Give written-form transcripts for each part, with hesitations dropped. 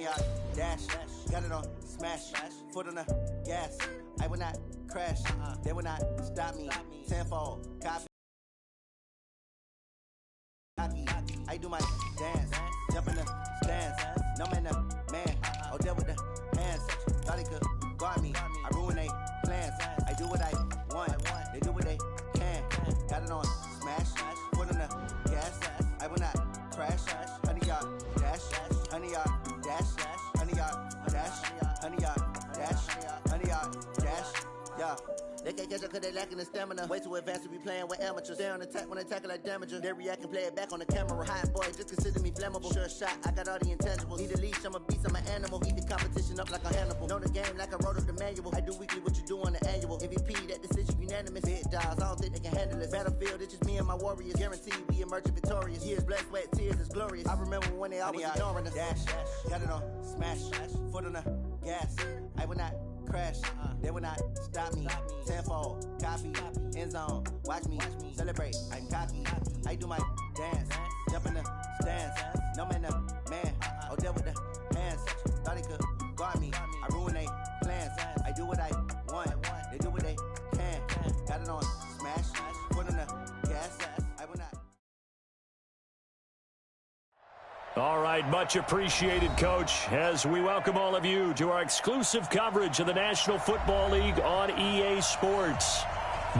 yard, dash, got it on, smash, foot on the gas. I will not crash, they will not stop me. Tenfold, copy. I do my dance, jump in the stands. No man, the man, oh, there with the hands. Thought he could guard me, I ruin they plans. I do what I want, they do what they can. Got it on, smash, foot on the gas. I will not crash, 100 yard dash, 100 yard dash, 100 yard dash, 100 yard dash, 100 yard dash, yeah. They can't catch up cause they lacking the stamina. Way too advanced to be playing with amateurs. Stay on attack when they tackle like damager. They react and play it back on the camera. Hot boy, just consider me flammable. Sure shot, I got all the intangibles. Need a leash, I'm a beast, I'm an animal. Eat the competition up like a Hannibal. Know the game like I wrote up the manual. I do weekly what you do on the annual. MVP, that decision unanimous. Big dogs, I don't think they can handle it. Battlefield, it's just me and my warriors. Guaranteed we emerge victorious. Years, blood, sweat, tears, is glorious. I remember when they always ignoring us. Dash, got it on, smash, foot on the gas. I will not crash, they will not stop me. Tenfold, copy, end zone, watch me celebrate. I'm cocky, I do my dance, jump in the stands. No man, the man, oh, there with the hands. Thought he could guard me, I ruin they plans. I do what I want, they do what they can. Got it on, smash, put on the gas. I will not. All right, much appreciated, Coach, as we welcome all of you to our exclusive coverage of the National Football League on EA Sports.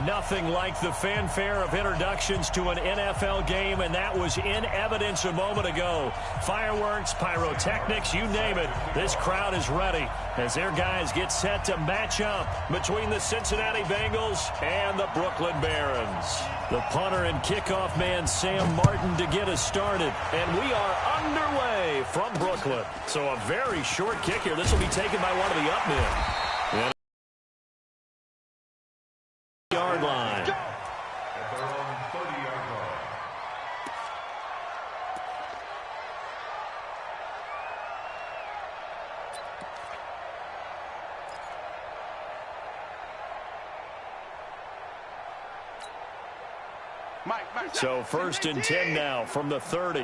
Nothing like the fanfare of introductions to an NFL game, and that was in evidence a moment ago. Fireworks, pyrotechnics, you name it. This crowd is ready as their guys get set to match up between the Cincinnati Bengals and the Brooklyn Barons. The punter and kickoff man, Sam Martin, to get us started. And we are underway from Brooklyn. So a very short kick here. This will be taken by one of the up men. Yard line. So 1st and 10 now from the 30.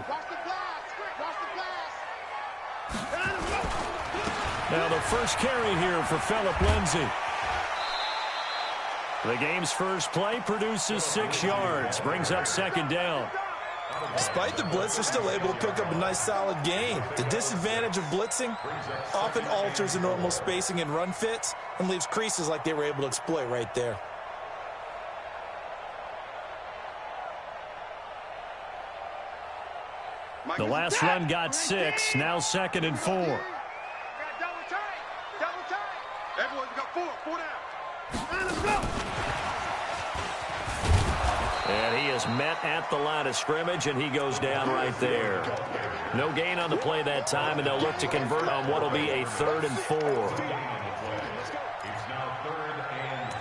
Now the first carry here for Phillip Lindsay. The game's first play produces 6 yards, brings up 2nd down. Despite the blitz, they're still able to pick up a nice solid gain. The disadvantage of blitzing often alters the normal spacing and run fits and leaves creases like they were able to exploit right there. The last run got 6, now 2nd and 4. Double tight. Everyone's got 4 down. Let's go. And he is met at the line of scrimmage, and he goes down right there. No gain on the play that time, and they'll look to convert on what will be a 3rd and 4. It's now 3rd and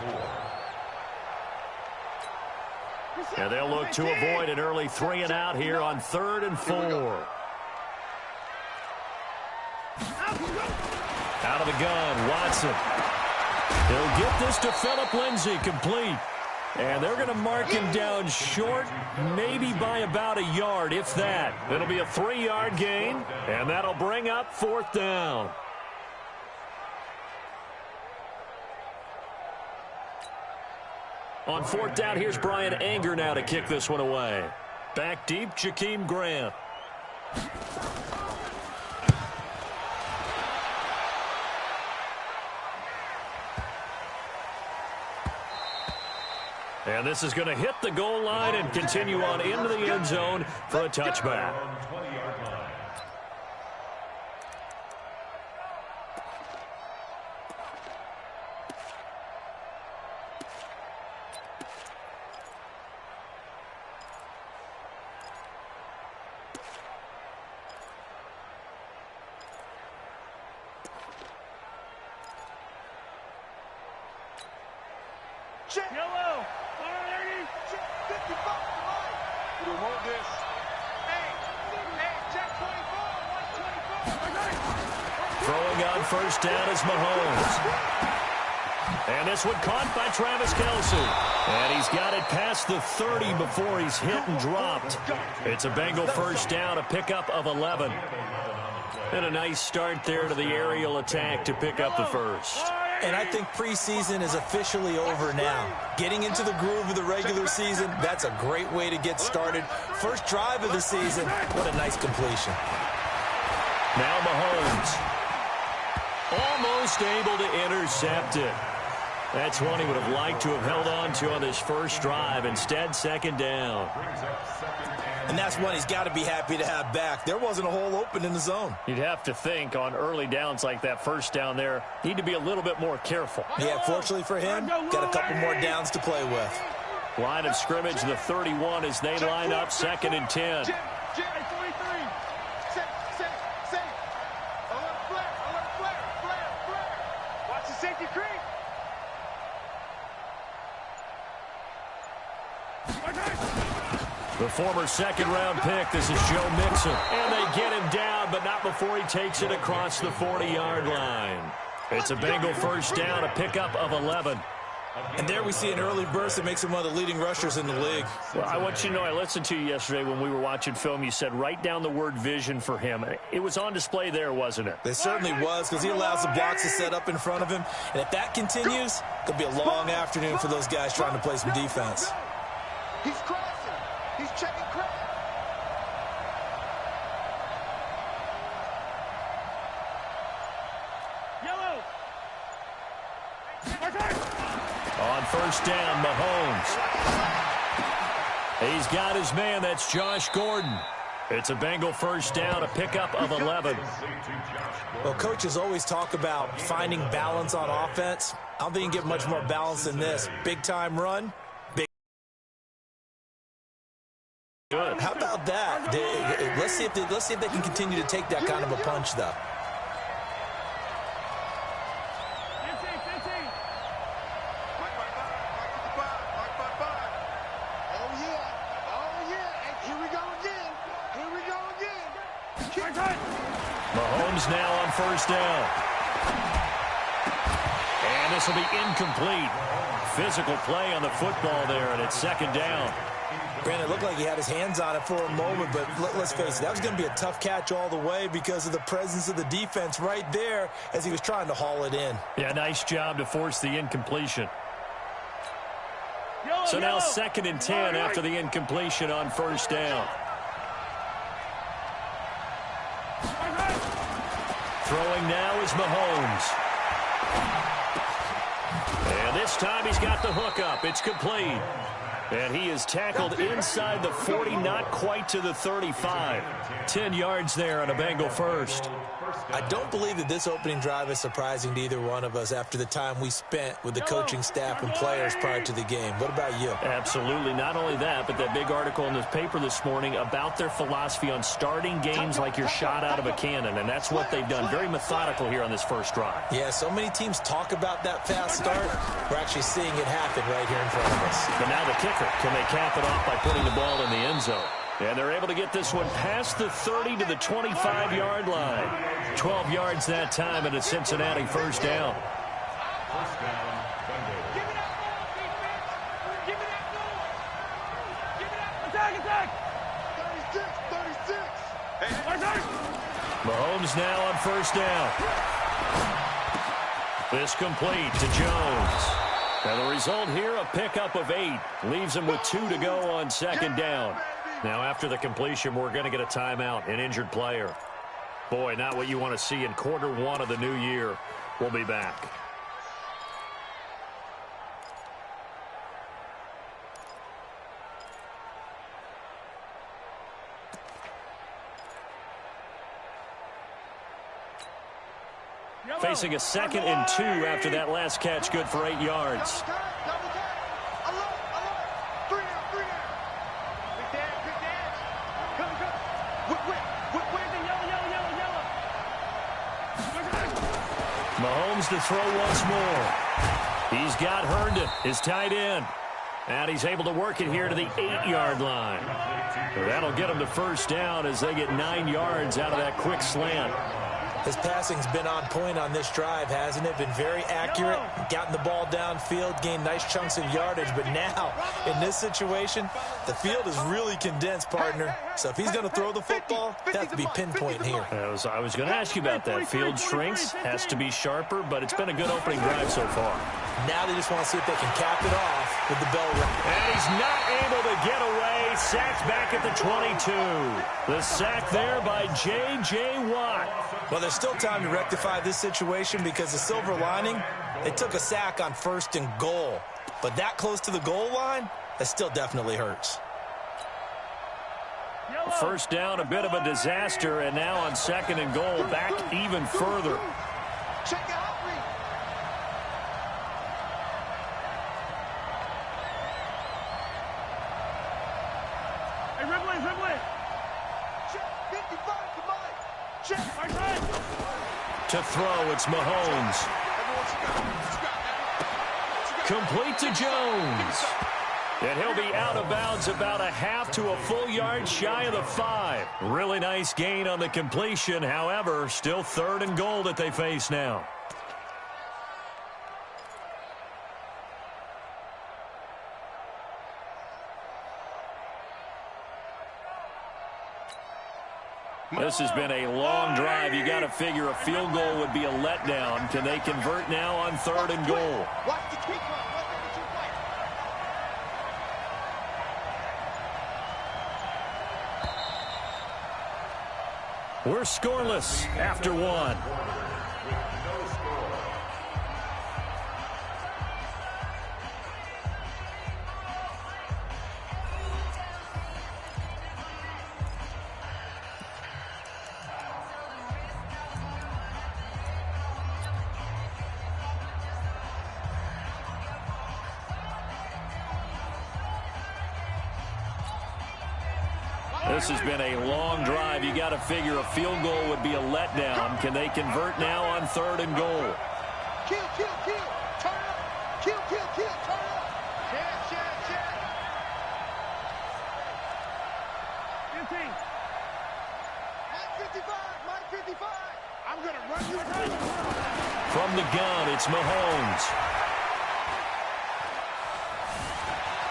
4. And they'll look to avoid an early 3 and out here on 3rd and 4. Out of the gun, Watson. He'll get this to Phillip Lindsay, complete. And they're going to mark him down short, maybe by about a yard, if that. It'll be a 3-yard gain, and that'll bring up 4th down. On 4th down, here's Brian Anger now to kick this one away. Back deep, Jakeem Grant. And this is going to hit the goal line and continue on into the end zone for a touchback. Yellow. Throwing on 1st down is Mahomes. And this one caught by Travis Kelce. And he's got it past the 30 before he's hit and dropped. It's a Bengal 1st down, a pickup of 11. And a nice start there to the aerial attack to pick up the first. And I think preseason is officially over now. Getting into the groove of the regular season, that's a great way to get started. First drive of the season, what a nice completion. Now Mahomes. Almost able to intercept it. That's one he would have liked to have held on to on this first drive. Instead, second down. And that's one he's got to be happy to have back. There wasn't a hole open in the zone. You'd have to think on early downs like that first down there, need to be a little bit more careful. Yeah, fortunately for him, got a couple more downs to play with. Line of scrimmage, the 31 as they line up, 2nd and 10. Watch the safety creep. The former second-round pick, this is Joe Mixon. And they get him down, but not before he takes it across the 40-yard line. It's a Bengal first down, a pickup of 11. And there we see an early burst that makes him one of the leading rushers in the league. Well, I want you to know, I listened to you yesterday when we were watching film. You said write down the word vision for him. It was on display there, wasn't it? It certainly was, because he allows the blocks to set up in front of him. And if that continues, it'll be a long afternoon for those guys trying to play some defense. He's crossing. He's checking crack. Yellow. On first down, Mahomes. He's got his man. That's Josh Gordon. It's a Bengal first down, a pickup of 11. Well, coaches always talk about finding balance on offense. I don't think you can get much more balance than this. Big-time run. Good. How about that? Let's see if they can continue to take that kind of a punch, though. Mahomes now on first down. And this will be incomplete. Physical play on the football there, and it's 2nd down. Granted, it looked like he had his hands on it for a moment, but let's face it, that was going to be a tough catch all the way because of the presence of the defense right there as he was trying to haul it in. Yeah, nice job to force the incompletion. So now 2nd and 10 after the incompletion on first down. Throwing now is Mahomes. And this time he's got the hook up. It's complete. And he is tackled inside the 40, not quite to the 35. 10 yards there on a Bengal first. I don't believe that this opening drive is surprising to either one of us after the time we spent with the coaching staff and players prior to the game. What about you? Absolutely. Not only that, but that big article in the paper this morning about their philosophy on starting games like you're shot out of a cannon, and that's what they've done. Very methodical here on this first drive. Yeah, so many teams talk about that fast start. We're actually seeing it happen right here in front of us. But now the kicker, can they cap it off by putting the ball in the end zone? And they're able to get this one past the 30 to the 25-yard line. 12 yards that time, and a Cincinnati first down. First down, Bengal. Give it up, goal. Give it up. Attack. 36. Mahomes now on first down. This complete to Jones. And the result here, a pickup of 8. Leaves him with 2 to go on 2nd down. Now, after the completion, we're going to get a timeout, an injured player. Boy, not what you want to see in quarter 1 of the new year. We'll be back. Facing a 2nd and 2 after that last catch, good for 8 yards. Mahomes to throw once more. He's got Herndon, his tight end. And he's able to work it here to the 8-yard line. So that'll get him to first down as they get 9 yards out of that quick slant. His passing's been on point on this drive, hasn't it? Been very accurate, gotten the ball downfield, gained nice chunks of yardage. But now, in this situation, the field is really condensed, partner. So if he's going to throw the football, it has to be pinpoint here. I was going to ask you about that. Field shrinks, has to be sharper, but it's been a good opening drive so far. Now they just want to see if they can cap it off with the bell ring. And he's not able to get away. Sacked back at the 22. The sack there by J.J. Watt. Well, there's still time to rectify this situation because the silver lining, they took a sack on 1st and goal. But that close to the goal line, that still definitely hurts. First down, a bit of a disaster, and now on 2nd and goal, back even further. Check out Reed. Hey, Ridley. Check 55 to Mike. Check. Right. To throw, it's Mahomes. Complete to Jones. And he'll be out of bounds about a half to a full yard shy of the 5. Really nice gain on the completion. However, still 3rd and goal that they face now. This has been a long drive. You got to figure a field goal would be a letdown. Can they convert now on 3rd and goal? Watch the kick line. We're scoreless after 1. This has been a long drive. You got to figure a field goal would be a letdown. Can they convert now on 3rd and goal? Kill. Turn up. Kill. Turn up. Check. 15. Mike 55. I'm going to run you down. From the gun, it's Mahomes.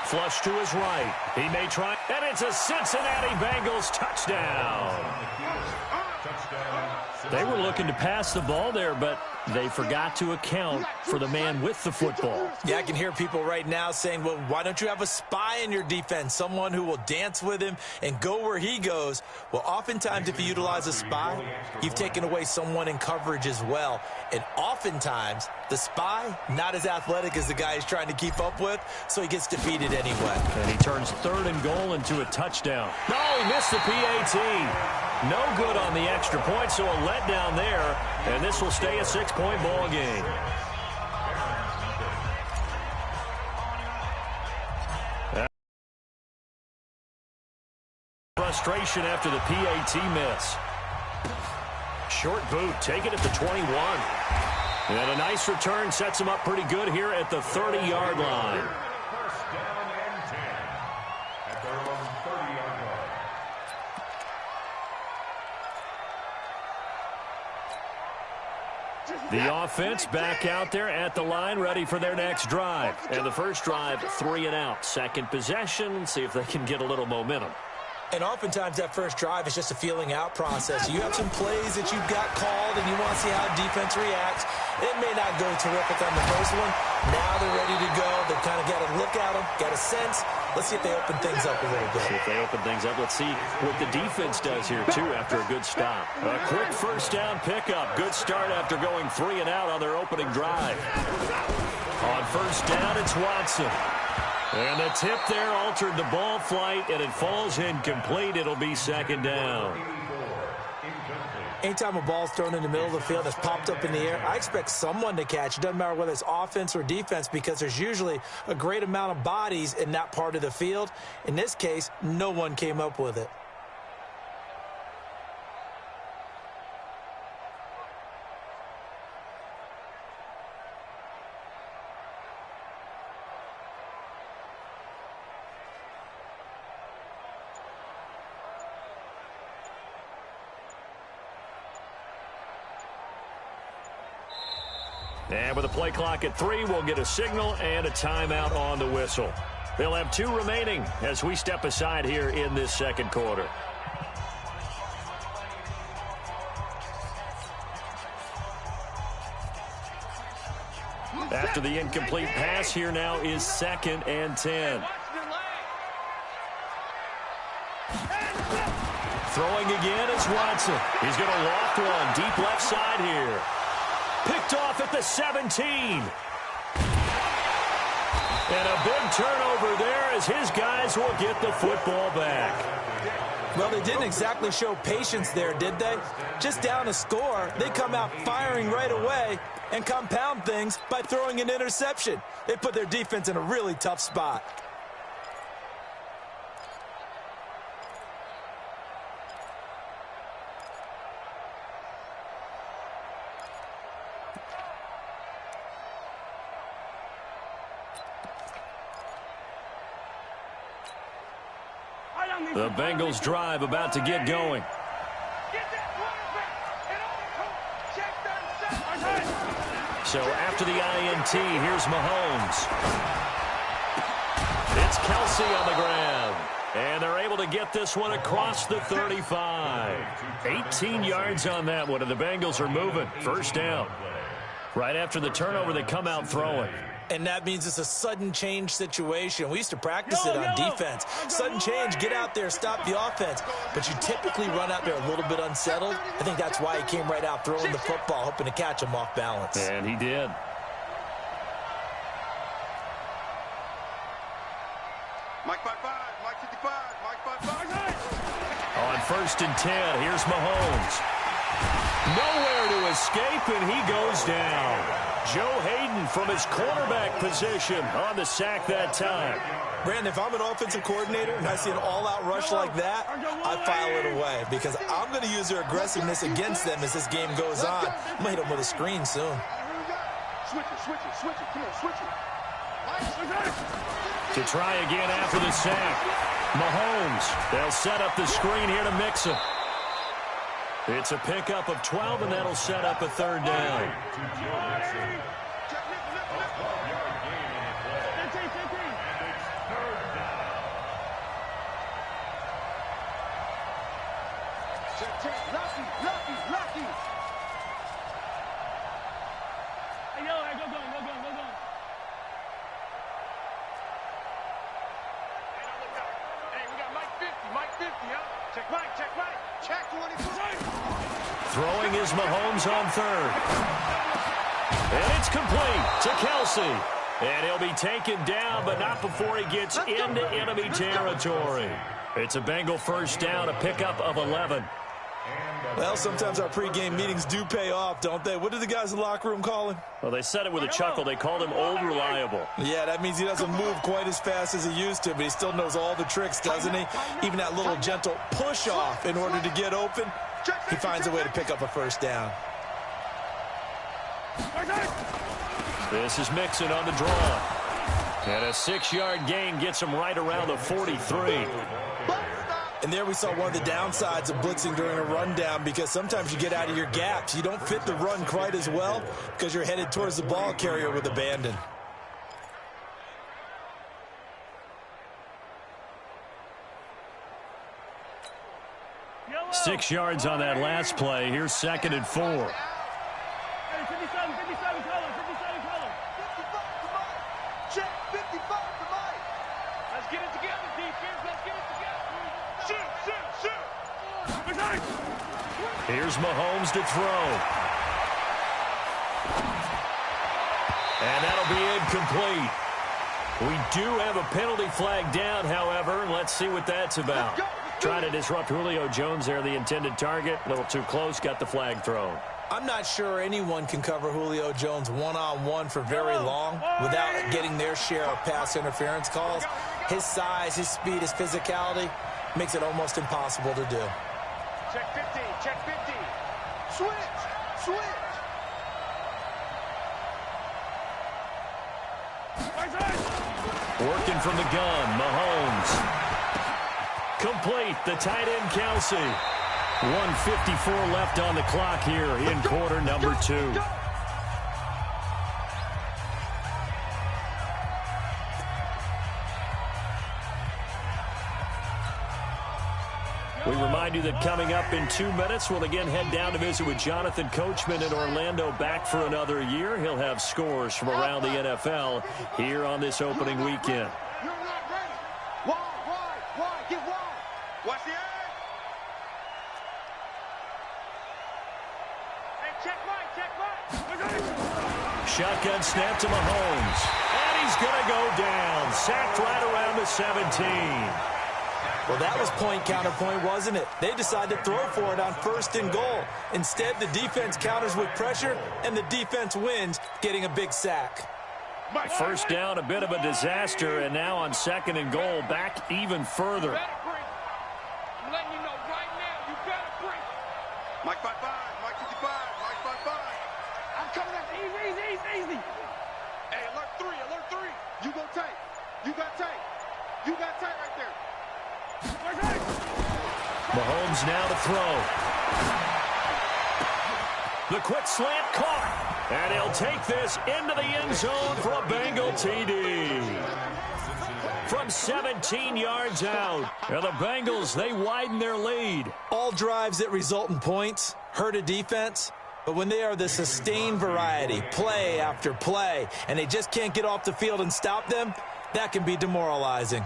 Flush to his right. He may try, and it's a Cincinnati Bengals touchdown. They were looking to pass the ball there, but they forgot to account for the man with the football. Yeah, I can hear people right now saying, well, why don't you have a spy in your defense, someone who will dance with him and go where he goes? Well, oftentimes if you utilize a spy, you've taken away someone in coverage as well. And oftentimes, the spy, not as athletic as the guy he's trying to keep up with, so he gets defeated anyway. And he turns 3rd and goal into a touchdown. No, he missed the PAT. No good on the extra point, so a letdown there. And this will stay a 6-point ball game. Frustration after the PAT miss. Short boot, take it at the 21. And a nice return sets him up pretty good here at the 30-yard line. First down and 10 at their own 30-yard line. The offense back out there at the line, ready for their next drive. And the first drive, 3 and out. Second possession, see if they can get a little momentum. And oftentimes that first drive is just a feeling out process. You have some plays that you've got called and you want to see how defense reacts. It may not go terrific on the first one. Now they're ready to go. They've kind of got a look at them, got a sense. Let's see if they open things up a little bit. See if they open things up. Let's see what the defense does here, too, after a good stop. A quick first down pickup. Good start after going 3 and out on their opening drive. On first down, it's Watson. And the tip there altered the ball flight, and it falls incomplete. It'll be 2nd down. Anytime a ball's thrown in the middle of the field that's popped up in the air, I expect someone to catch. It doesn't matter whether it's offense or defense because there's usually a great amount of bodies in that part of the field. In this case, no one came up with it. And with a play clock at 3, we'll get a signal and a timeout on the whistle. They'll have 2 remaining as we step aside here in this second quarter. After the incomplete pass, here now is 2nd and 10. Throwing again is Watson. He's going to loft one deep left side here. Picked off at the 17. And a big turnover there as his guys will get the football back. Well, they didn't exactly show patience there, did they? Just down a score, they come out firing right away and compound things by throwing an interception. They put their defense in a really tough spot. The Bengals drive about to get going. So after the INT, here's Mahomes. It's Kelsey on the ground. And they're able to get this one across the 35. 18 yards on that one, and the Bengals are moving. First down. Right after the turnover, they come out throwing. And that means it's a sudden change situation. We used to practice it on defense. Sudden change, get out there, stop the offense. But you typically run out there a little bit unsettled. I think that's why he came right out throwing the football, hoping to catch him off balance. And he did. Mike 5-5, Mike 55, Mike 5-5. On 1st and 10, here's Mahomes. Nowhere to escape, and he goes down. Joe Hayden from his quarterback position on the sack that time. Brandon, if I'm an offensive coordinator and I see an all-out rush like that, I file it away because I'm going to use their aggressiveness against them as this game goes on. I'm going to hit them with a screen soon. Switch it, come on, switch it. To try again after the sack. Mahomes, they'll set up the screen here to mix him. It's a pickup of 12, and that'll set up a 3rd down. Lucky. Hey, go. Hey, we got Mike 50, huh? Check Mike. Check 24. Throwing is Mahomes on 3rd. And it's complete to Kelsey. And he'll be taken down, but not before he gets into enemy territory. It's a Bengal first down, a pickup of 11. Well, sometimes our pregame meetings do pay off, don't they? What do the guys in the locker room call him? Well, they said it with a chuckle. They called him Old Reliable. Yeah, that means he doesn't move quite as fast as he used to, but he still knows all the tricks, doesn't he? Even that little gentle push-off in order to get open, he finds a way to pick up a first down. This is Mixon on the draw. And a 6-yard gain gets him right around the 43. And there we saw one of the downsides of blitzing during a rundown because sometimes you get out of your gaps. You don't fit the run quite as well because you're headed towards the ball carrier with abandon. Yellow. 6 yards on that last play. Here's 2nd and 4. Hey, 57 color. Check 55 to Mike. Let's get it together, defense. Let's get it together. Shoot. Here's Mahomes to throw. And that'll be incomplete. We do have a penalty flag down, however. Let's see what that's about. Trying to disrupt Julio Jones there, the intended target. A little too close, got the flag thrown. I'm not sure anyone can cover Julio Jones one-on-one for very long without getting their share of pass interference calls. His size, his speed, his physicality makes it almost impossible to do. Check 50. Switch. Working from the gun, Mahomes. Complete, the tight end Kelsey. 1:54 left on the clock here in quarter number 2. remind you that coming up in 2 minutes, we'll again head down to visit with Jonathan Coachman in Orlando, back for another year. He'll have scores from around the NFL here on this opening weekend. You're not ready. Wide. Get wide. Watch the edge. Hey, check Mike. Shotgun snap to Mahomes. And he's going to go down. Sacked right around the 17. Well, that was point counterpoint, wasn't it? They decided to throw for it on 1st and goal. Instead, the defense counters with pressure, and the defense wins, getting a big sack. First down, a bit of a disaster, and now on 2nd and goal, back even further. I'm letting you know right now, you better bring. Mike 5-5, Mike 55, Mike 5-5. I'm coming up easy. Hey, alert 3. You go tight. You got tight right there. Mahomes now to throw. The quick slant caught. And he'll take this into the end zone for a Bengal TD. From 17 yards out. And the Bengals, they widen their lead. All drives that result in points hurt a defense. But when they are the sustained variety, play after play, and they just can't get off the field and stop them, that can be demoralizing.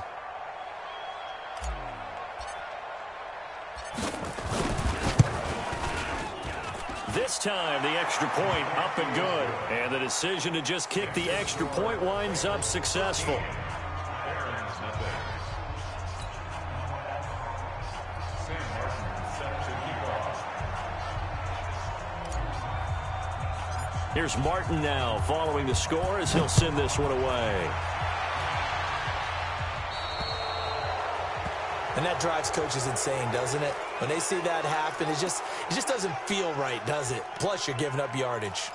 This time, the extra point up and good. And the decision to just kick the extra point winds up successful. Here's Martin now following the score as he'll send this one away. And that drives coaches insane, doesn't it? When they see that happen, it just doesn't feel right, does it? Plus, you're giving up yardage.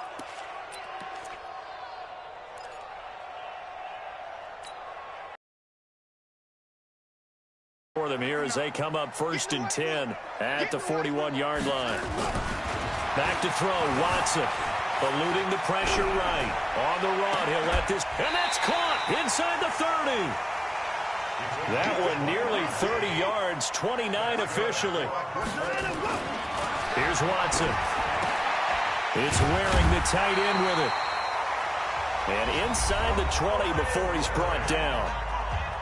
For them here as they come up 1st and 10 at the 41-yard line. Back to throw, Watson. Eluding the pressure right. On the run, he'll let this, and that's caught inside the 30. That one nearly 30 yards, 29 officially. Here's Watson. It's wearing the tight end with it. And inside the 20 before he's brought down.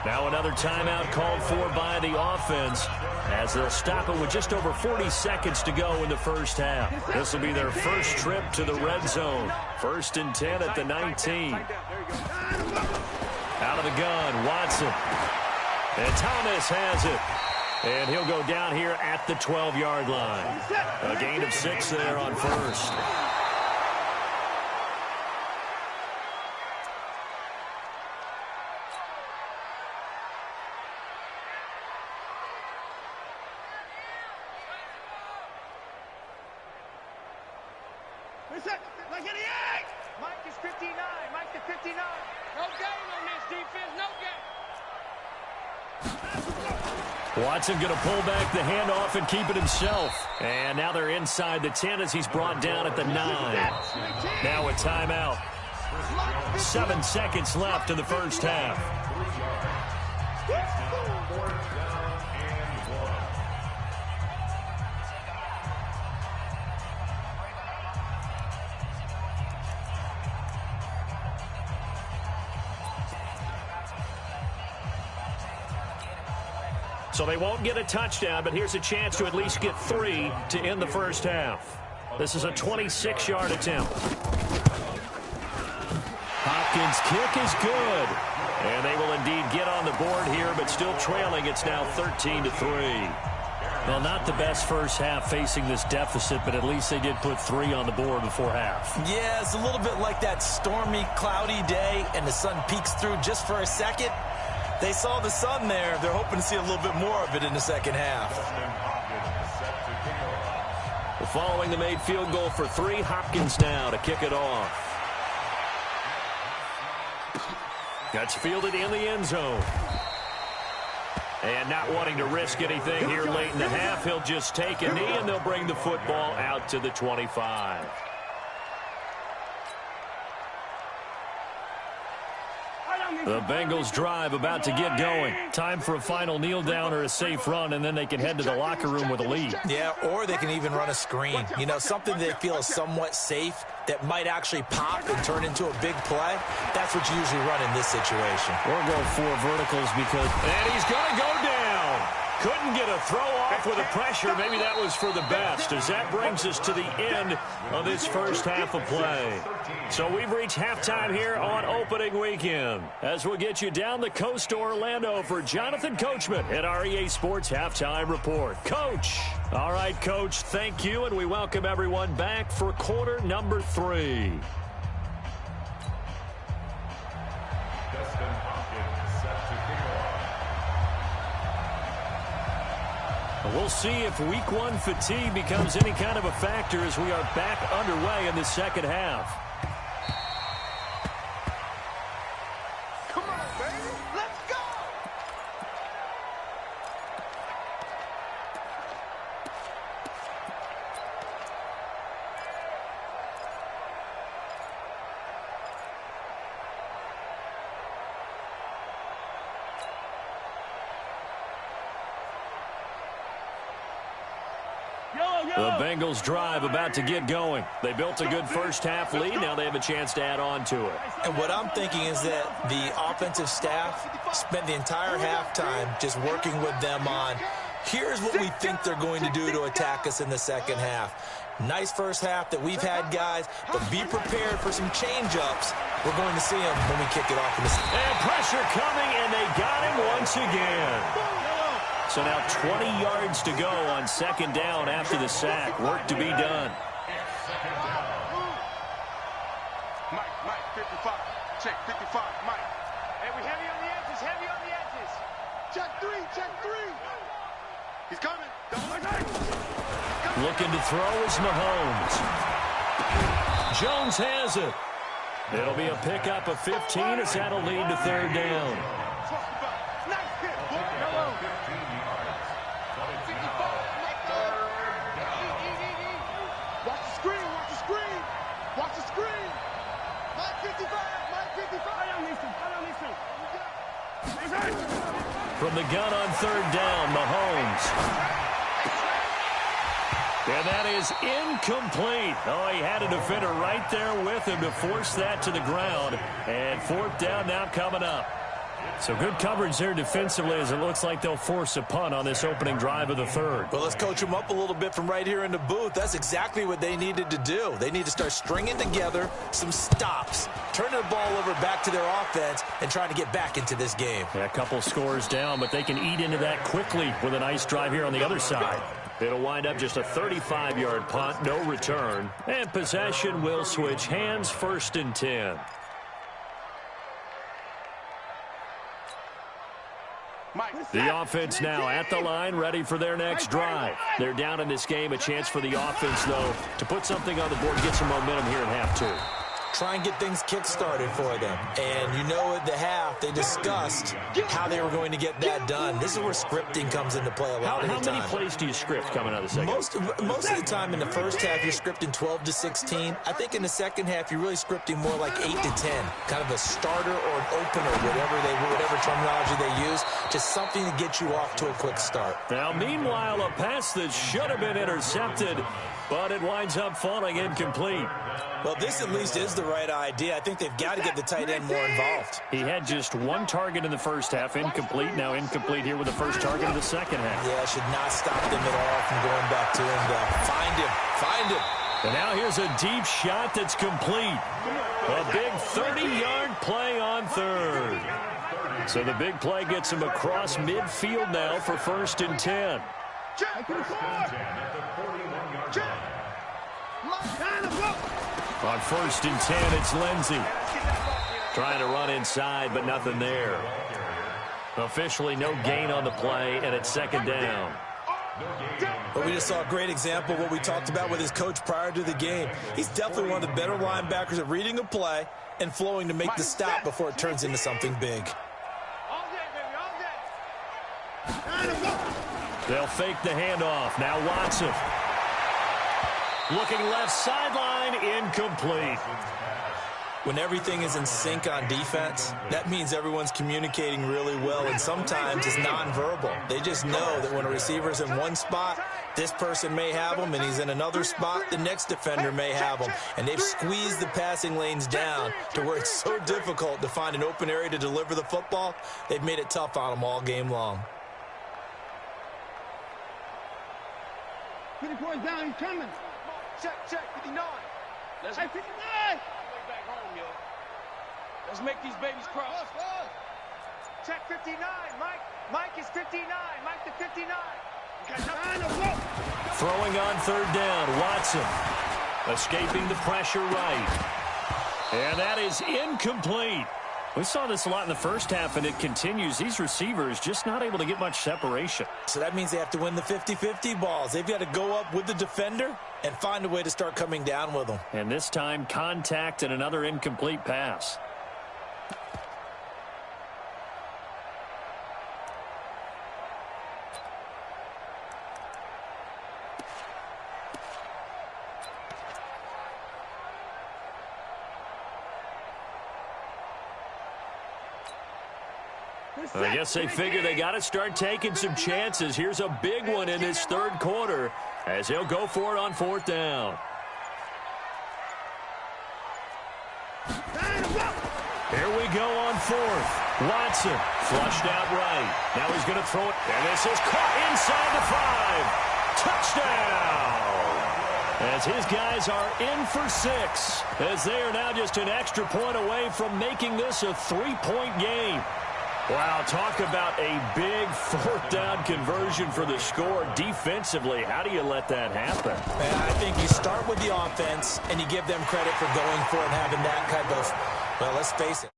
Now another timeout called for by the offense as they'll stop it with just over 40 seconds to go in the first half. This will be their first trip to the red zone. 1st and 10 at the 19. Out of the gun, Watson. And Thomas has it. And he'll go down here at the 12-yard line. A gain of 6 there on 1st. Mike is 59. Mike is 59. No game on this defense. No game. Watson going to pull back the handoff and keep it himself. And now they're inside the 10 as he's brought down at the 9. Now a timeout. 7 seconds left in the first half. So they won't get a touchdown, but here's a chance to at least get 3 to end the first half. This is a 26-yard attempt. Hopkins' kick is good. And they will indeed get on the board here, but still trailing. It's now 13-3. Well, not the best first half facing this deficit, but at least they did put 3 on the board before half. Yeah, it's a little bit like that stormy, cloudy day, and the sun peeks through just for a second. They saw the sun there. They're hoping to see a little bit more of it in the second half. Well, following the made field goal for 3, Hopkins now to kick it off. That's fielded in the end zone. And not wanting to risk anything here late in the half, he'll just take a knee and they'll bring the football out to the 25. The Bengals drive about to get going. Time for a final kneel down or a safe run, and then they can head to the locker room with a lead. Yeah, or they can even run a screen. You know, something they feel is somewhat safe that might actually pop and turn into a big play. That's what you usually run in this situation. Or go 4 verticals because... And he's going to go down. Couldn't get a throw off with the pressure. Maybe that was for the best, as that brings us to the end of this first half of play. So we've reached halftime here on opening weekend, as we'll get you down the coast to Orlando for Jonathan Coachman at our EA Sports Halftime Report. Coach. All right, Coach, thank you, and we welcome everyone back for quarter number 3. We'll see if week 1 fatigue becomes any kind of a factor as we are back underway in the second half. Come on, baby. Let's go. The Bengals drive about to get going. They built a good first half lead. Now they have a chance to add on to it. And what I'm thinking is that the offensive staff spent the entire halftime just working with them on, here's what we think they're going to do to attack us in the second half. Nice first half that we've had, guys, but be prepared for some change-ups. We're going to see them when we kick it off in the second. And pressure coming, and they got him once again. So now 20 yards to go on second down after the sack. Work to be done. Mike, 55. Check, 55, Mike. Hey, we heavy on the edges, heavy on the edges. Check 3. He's coming. Looking to throw is Mahomes. Jones has it. It'll be a pickup of 15 as that'll lead to third down. Watch the screen. Mike 55. From the gun on third down, Mahomes. And that is incomplete. Oh, he had a defender right there with him to force that to the ground. And fourth down now coming up. So good coverage there defensively, as it looks like they'll force a punt on this opening drive of the third. Well, let's coach them up a little bit from right here in the booth. That's exactly what they needed to do. They need to start stringing together some stops, turning the ball over back to their offense, and trying to get back into this game. Yeah, a couple scores down, but they can eat into that quickly with a nice drive here on the other side. It'll wind up just a 35-yard punt, no return. And possession will switch hands, 1st and 10. The offense now at the line, ready for their next drive. They're down in this game. A chance for the offense, though, to put something on the board, get some momentum here in half 2. Try and get things kick-started for them. And you know at the half, they discussed how they were going to get that done. This is where scripting comes into play a lot of the time. How many plays do you script coming out of the second? Most of the time in the first half, you're scripting 12 to 16. I think in the second half, you're really scripting more like 8 to 10. Kind of a starter or an opener, whatever terminology they use. Just something to get you off to a quick start. Now, meanwhile, a pass that should have been intercepted, but it winds up falling incomplete. Well, this at least is the right idea. I think they've got to get the tight end more involved. He had just one target in the first half, incomplete. Now incomplete here with the first target of the second half. Yeah, should not stop them at all from going back to him. Find him. And now here's a deep shot that's complete. A big 30-yard play on third. So the big play gets him across midfield now for 1st and 10. On 1st and 10, it's Lindsey. Trying to run inside, but nothing there. Officially no gain on the play, and it's 2nd down. But we just saw a great example of what we talked about with his coach prior to the game. He's definitely one of the better linebackers at reading a play and flowing to make the stop before it turns into something big. They'll fake the handoff. Now Watson. Looking left sideline, incomplete. When everything is in sync on defense, that means everyone's communicating really well, and sometimes it's nonverbal. They just know that when a receiver's in one spot, this person may have him, and he's in another spot, the next defender may have him. And they've squeezed the passing lanes down to where it's so difficult to find an open area to deliver the football. They've made it tough on them all game long. 20 points down, he's coming. Check, 59. Let's Hey, 59! way back home, yo. Let's make these babies cross. Check 59, Mike. Mike is 59. Mike to 59. Throwing on third down, Watson. Escaping the pressure right. And that is incomplete. We saw this a lot in the first half, and it continues. These receivers just not able to get much separation. So that means they have to win the 50-50 balls. They've got to go up with the defender and find a way to start coming down with them. And this time, contact and another incomplete pass. I guess they figure they got to start taking some chances. Here's a big one in this third quarter as he'll go for it on fourth down. Here we go on fourth. Watson flushed out right. Now he's going to throw it. And this is caught inside the 5. Touchdown! As his guys are in for 6. As they are now just an extra point away from making this a 3-point game. Wow, talk about a big fourth down conversion for the score. Defensively, how do you let that happen? I think you start with the offense, and you give them credit for going for it and having that type of, well, let's face it.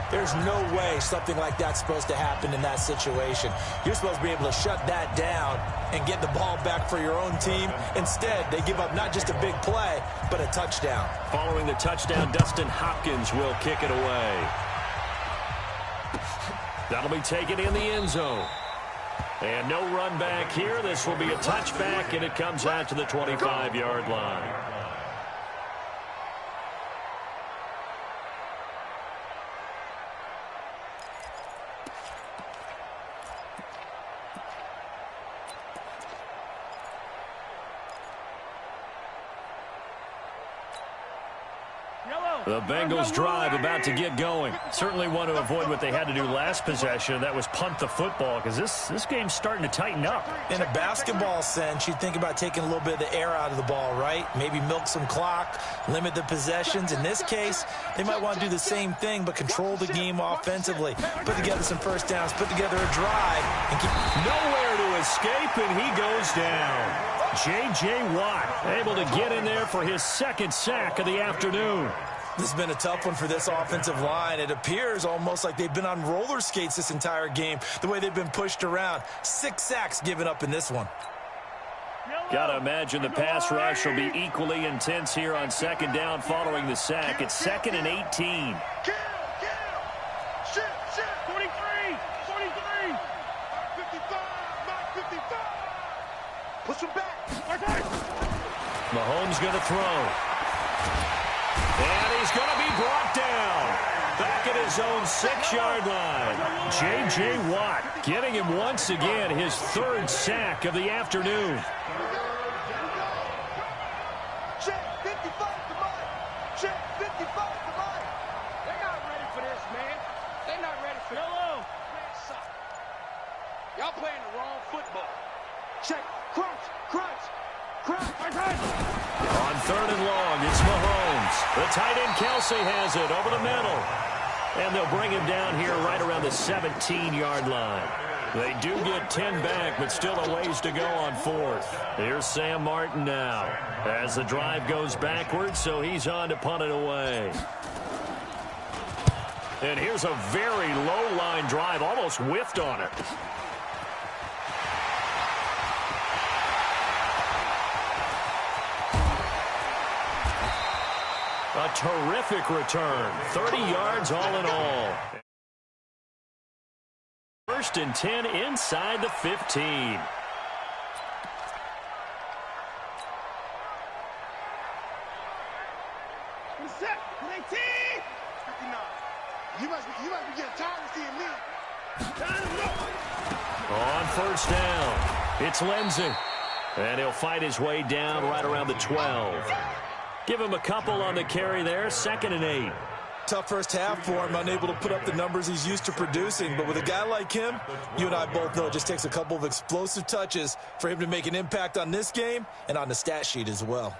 There's no way something like that's supposed to happen in that situation. You're supposed to be able to shut that down and get the ball back for your own team. Instead, they give up not just a big play, but a touchdown. Following the touchdown, Dustin Hopkins will kick it away. That'll be taken in the end zone. And no run back here. This will be a touchback, and it comes out to the 25-yard line. The Bengals drive about to get going. Certainly want to avoid what they had to do last possession. That was punt the football, because this game's starting to tighten up. In a basketball sense, you think about taking a little bit of the air out of the ball, right? Maybe milk some clock, limit the possessions. In this case, they might want to do the same thing, but control the game offensively. Put together some first downs, put together a drive, and keep nowhere to escape, and he goes down. J.J. Watt able to get in there for his second sack of the afternoon. This has been a tough one for this offensive line. It appears almost like they've been on roller skates this entire game, the way they've been pushed around. 6 sacks given up in this one. Got to imagine the pass rush will be equally intense here on second down following the sack. It's 2nd and 18. Kill! Shit! 43! 43! 55! 55! Push him back. Mahomes going to throw. And he's going to be brought down. Back at his own 6-yard line. J.J. Watt getting him once again his 3rd sack of the afternoon. Check 55 to Mike. Check 55 to Mike. They're not ready for this, man. They're not ready for this. Man, suck. Y'all playing the wrong football. Check. Crunch. Crunch. Crunch. On 3rd and long, it's Mahomes. The tight end Kelsey has it over the middle. And they'll bring him down here right around the 17-yard line. They do get 10 back, but still a ways to go on 4th. Here's Sam Martin now as the drive goes backwards, so he's on to punt it away. And here's a very low-line drive, almost whiffed on it. A terrific return. 30 yards all in all. 1st and 10 inside the 15. You must be getting tired of seeing me. On first down, it's Lindsey. And he'll fight his way down right around the 12. Give him a couple on the carry there, 2nd and 8. Tough first half for him, unable to put up the numbers he's used to producing. But with a guy like him, you and I both know it just takes a couple of explosive touches for him to make an impact on this game and on the stat sheet as well.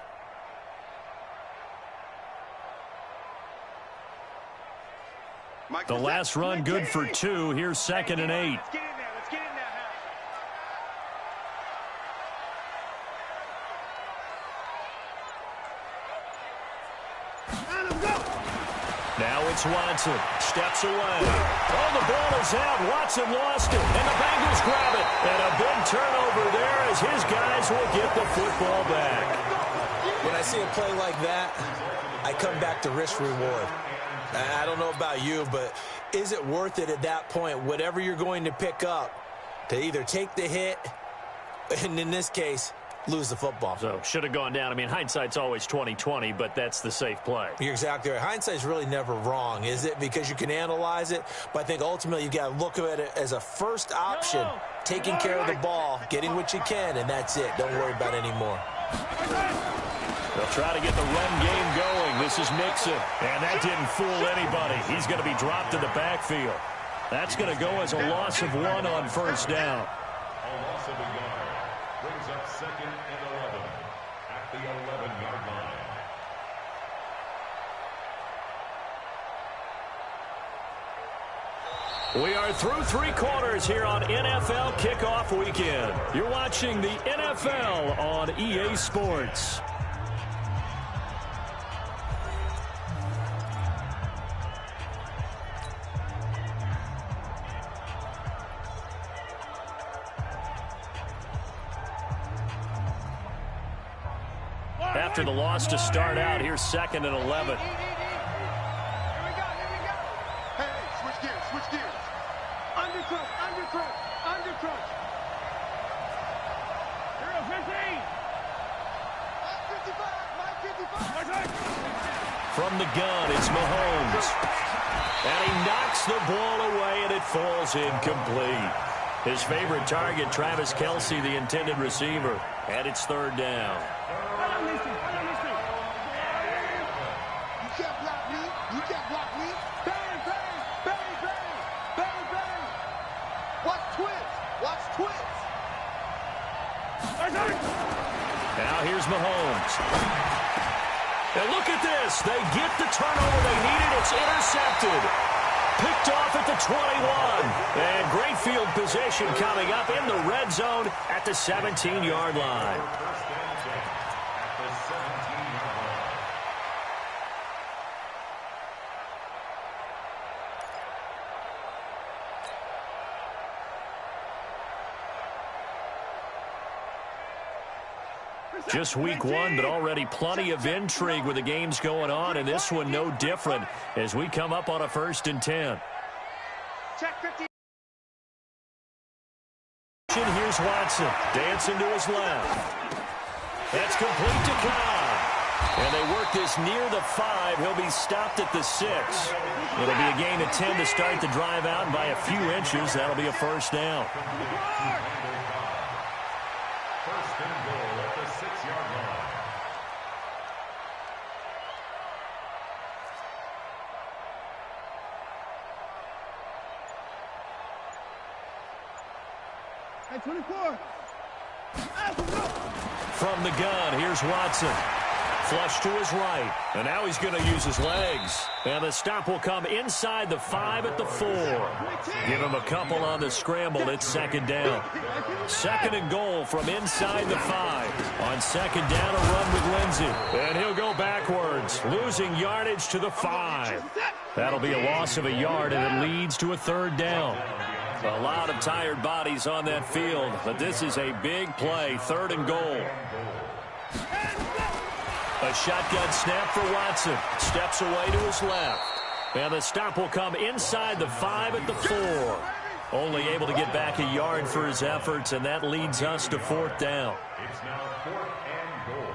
The last run good for 2. Here's 2nd and 8. Let's get in there. Let's get in there, Now it's Watson. Steps away. Oh, the ball is out. Watson lost it. And the Bengals grab it. And a big turnover there as his guys will get the football back. When I see a play like that, I come back to risk reward. I don't know about you, but is it worth it at that point, whatever you're going to pick up, to either take the hit and, in this case, lose the football? So, should have gone down. I mean, hindsight's always 20/20, but that's the safe play. You're exactly right. Hindsight's really never wrong, is it? Because you can analyze it, but I think ultimately you got to look at it as a first option, taking care of the ball, getting what you can, and that's it. Don't worry about it anymore. They'll try to get the run game going. This is Mixon, and that didn't fool anybody. He's going to be dropped in the backfield. That's going to go as a loss of 1 on first down. A loss of a yard brings up 2nd and 11 at the 11-yard line. We are through 3 quarters here on NFL Kickoff Weekend. You're watching the NFL on EA Sports. After the loss to start out, here's 2nd and 11. Here we go. Hey, switch gears. Undercrunch. Here, 15. Mike 55. From the gun, it's Mahomes. And he knocks the ball away, and it falls incomplete. His favorite target, Travis Kelce, the intended receiver. And it's 3rd down. You can't block me. Bang. Watch twins. Now here's Mahomes. And look at this. They get the turnover they needed. It's intercepted. Picked off at the 21. And great field position coming up in the red zone at the 17-yard line. Just week 1, but already plenty of intrigue with the games going on, and this one no different as we come up on a 1st and 10. Check 15. Here's Watson, dancing to his left. That's complete to Cobb. And they work this near the 5. He'll be stopped at the 6. It'll be a gain of 10 to start the drive out, and by a few inches, that'll be a 1st down. First and goal at the 6-yard line. Hey, 24. From the gun, here's Watson. Flush to his right. And now he's going to use his legs. And the stop will come inside the 5 at the 4. Give him a couple on the scramble. It's 2nd down. 2nd and goal from inside the 5. On 2nd down, a run with Lindsey. And he'll go backwards, losing yardage to the 5. That'll be a loss of a yard, and it leads to a 3rd down. A lot of tired bodies on that field, but this is a big play. 3rd and goal. A shotgun snap for Watson. Steps away to his left. And the stop will come inside the 5 at the 4. Only able to get back a yard for his efforts, and that leads us to 4th down. It's now 4th and goal.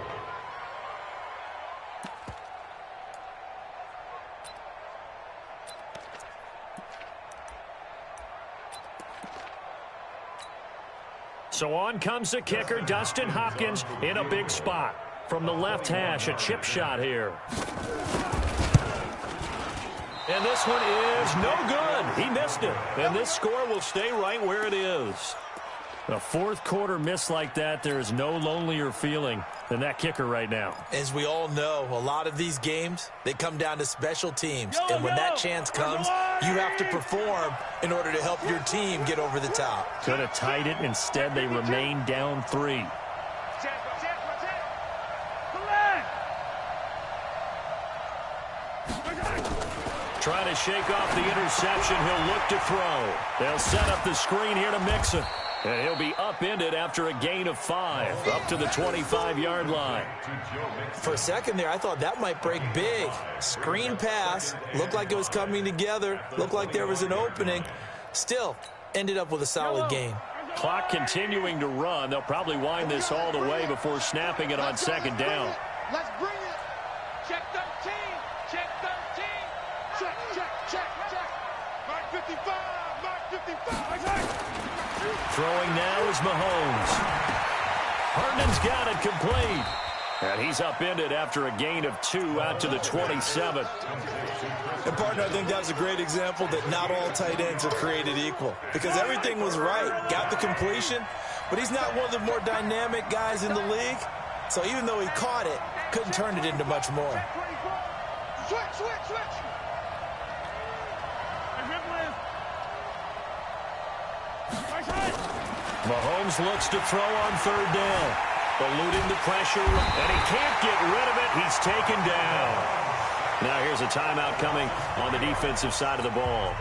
So on comes the kicker, Dustin Hopkins, in a big spot. From the left hash, a chip shot here. And this one is no good. He missed it. And this score will stay right where it is. A fourth quarter miss like that, there is no lonelier feeling than that kicker right now. As we all know, a lot of these games, they come down to special teams. And when that chance comes, you have to perform in order to help your team get over the top. Could have tied it. Instead, they remain down 3. Trying to shake off the interception. He'll look to throw. They'll set up the screen here to Mixon. And he'll be upended after a gain of 5, up to the 25-yard line. For a second there, I thought that might break big. Screen pass. Looked like it was coming together. Looked like there was an opening. Still, ended up with a solid gain. Clock continuing to run. They'll probably wind this all the way before snapping it on second down. Let's bring it. Check 13. Check 13. Check. Mark 55. Mark 55. Throwing now is Mahomes. Herndon's got it complete. And he's upended after a gain of 2 out to the 27. And, partner, I think that was a great example that not all tight ends are created equal. Because everything was right. Got the completion. But he's not one of the more dynamic guys in the league. So even though he caught it, couldn't turn it into much more. Switch. Mahomes looks to throw on third down. Eluding the pressure, and he can't get rid of it. He's taken down. Now here's a timeout coming on the defensive side of the ball.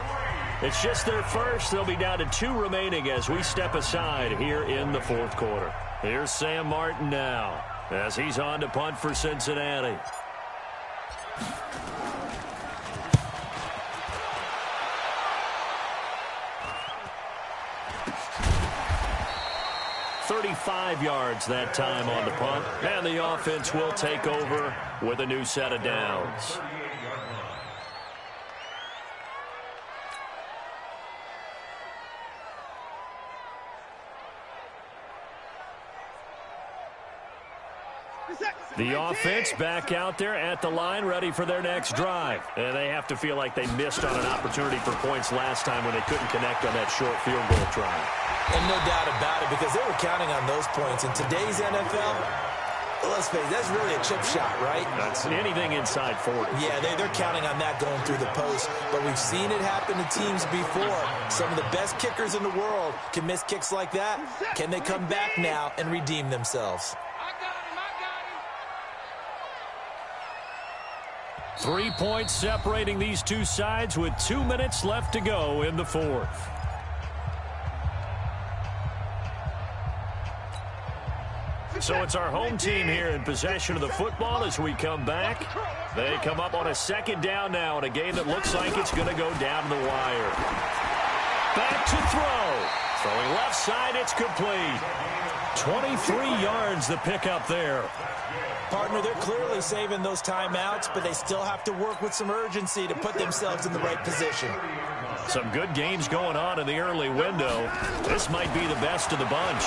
It's just their first. They'll be down to 2 remaining as we step aside here in the fourth quarter. Here's Sam Martin now as he's on to punt for Cincinnati. $35 yards that time on the punt, and the offense will take over with a new set of downs. The offense back out there at the line, ready for their next drive. And they have to feel like they missed on an opportunity for points last time when they couldn't connect on that short field goal try. And no doubt about it, because they were counting on those points. In today's NFL, let's face it, that's really a chip shot, right? That's anything inside 40. Yeah, they're counting on that going through the post. But we've seen it happen to teams before. Some of the best kickers in the world can miss kicks like that. Can they come back now and redeem themselves? 3 points separating these two sides with 2 minutes left to go in the fourth. So it's our home team here in possession of the football as we come back. They come up on a second down now in a game that looks like it's going to go down the wire. Back to throw. Throwing left side, it's complete. 23 yards the pickup there. Partner, they're clearly saving those timeouts, but they still have to work with some urgency to put themselves in the right position. Some good games going on in the early window. This might be the best of the bunch.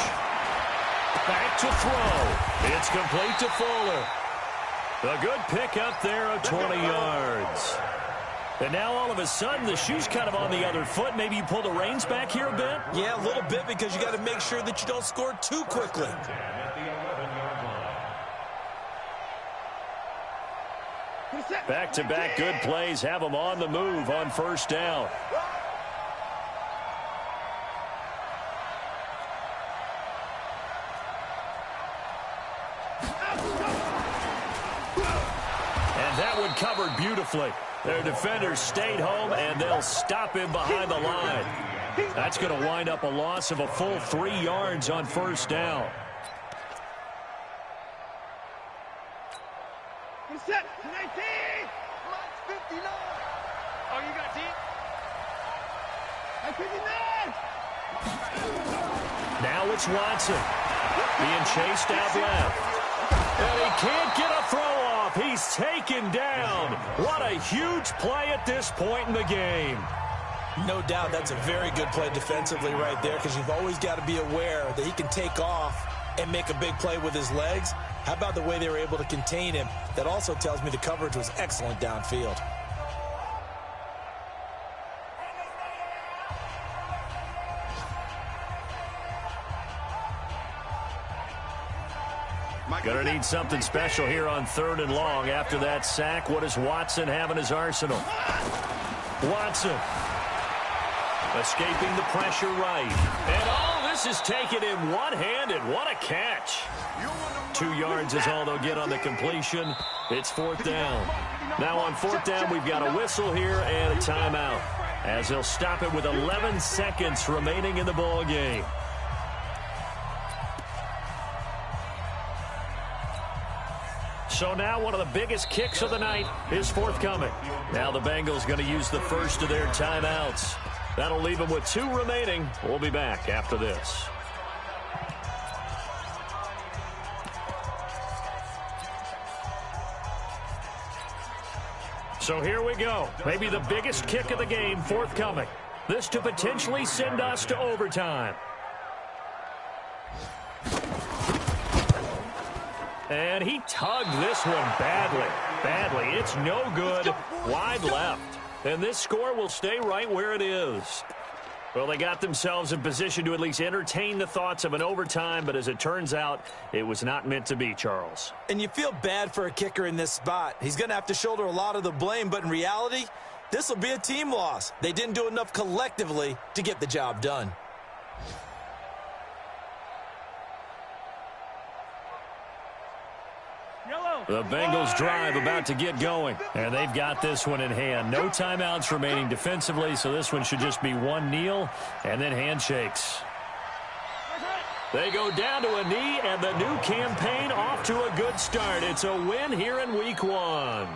Back to throw. It's complete to Fuller. A good pickup there of 20 yards. And now all of a sudden the shoe's kind of on the other foot. Maybe you pull the reins back here a bit? Yeah, a little bit, because you got to make sure that you don't score too quickly. Back-to-back good plays have them on the move on first down. And that one covered beautifully. Their defenders stayed home, and they'll stop him behind the line. That's going to wind up a loss of a full 3 yards on first down. Set 19. 59. Oh, you got deep. 59. Now it's Watson being chased out left. And he can't get a throw off. He's taken down. What a huge play at this point in the game. No doubt that's a very good play defensively right there, because you've always got to be aware that he can take off and make a big play with his legs. How about the way they were able to contain him? That also tells me the coverage was excellent downfield. Gonna need something special here on 3rd and long. After that sack, what does Watson have in his arsenal? Watson escaping the pressure right. And this is taken in one-handed. What a catch. 2 yards is all they'll get on the completion. It's 4th down. Now on 4th down, we've got a whistle here and a timeout, as they'll stop it with 11 seconds remaining in the ball game. So now one of the biggest kicks of the night is forthcoming. Now the Bengals going to use the first of their timeouts. That'll leave them with 2 remaining. We'll be back after this. So here we go. Maybe the biggest kick of the game forthcoming. This to potentially send us to overtime. And he tugged this one badly. It's no good. Wide left. And this score will stay right where it is. Well, they got themselves in position to at least entertain the thoughts of an overtime, but as it turns out, it was not meant to be, Charles. And you feel bad for a kicker in this spot. He's going to have to shoulder a lot of the blame, but in reality, this will be a team loss. They didn't do enough collectively to get the job done. The Bengals drive about to get going, and they've got this one in hand. No timeouts remaining defensively, so this one should just be one kneel and then handshakes. They go down to a knee, and the new campaign off to a good start. It's a win here in Week 1.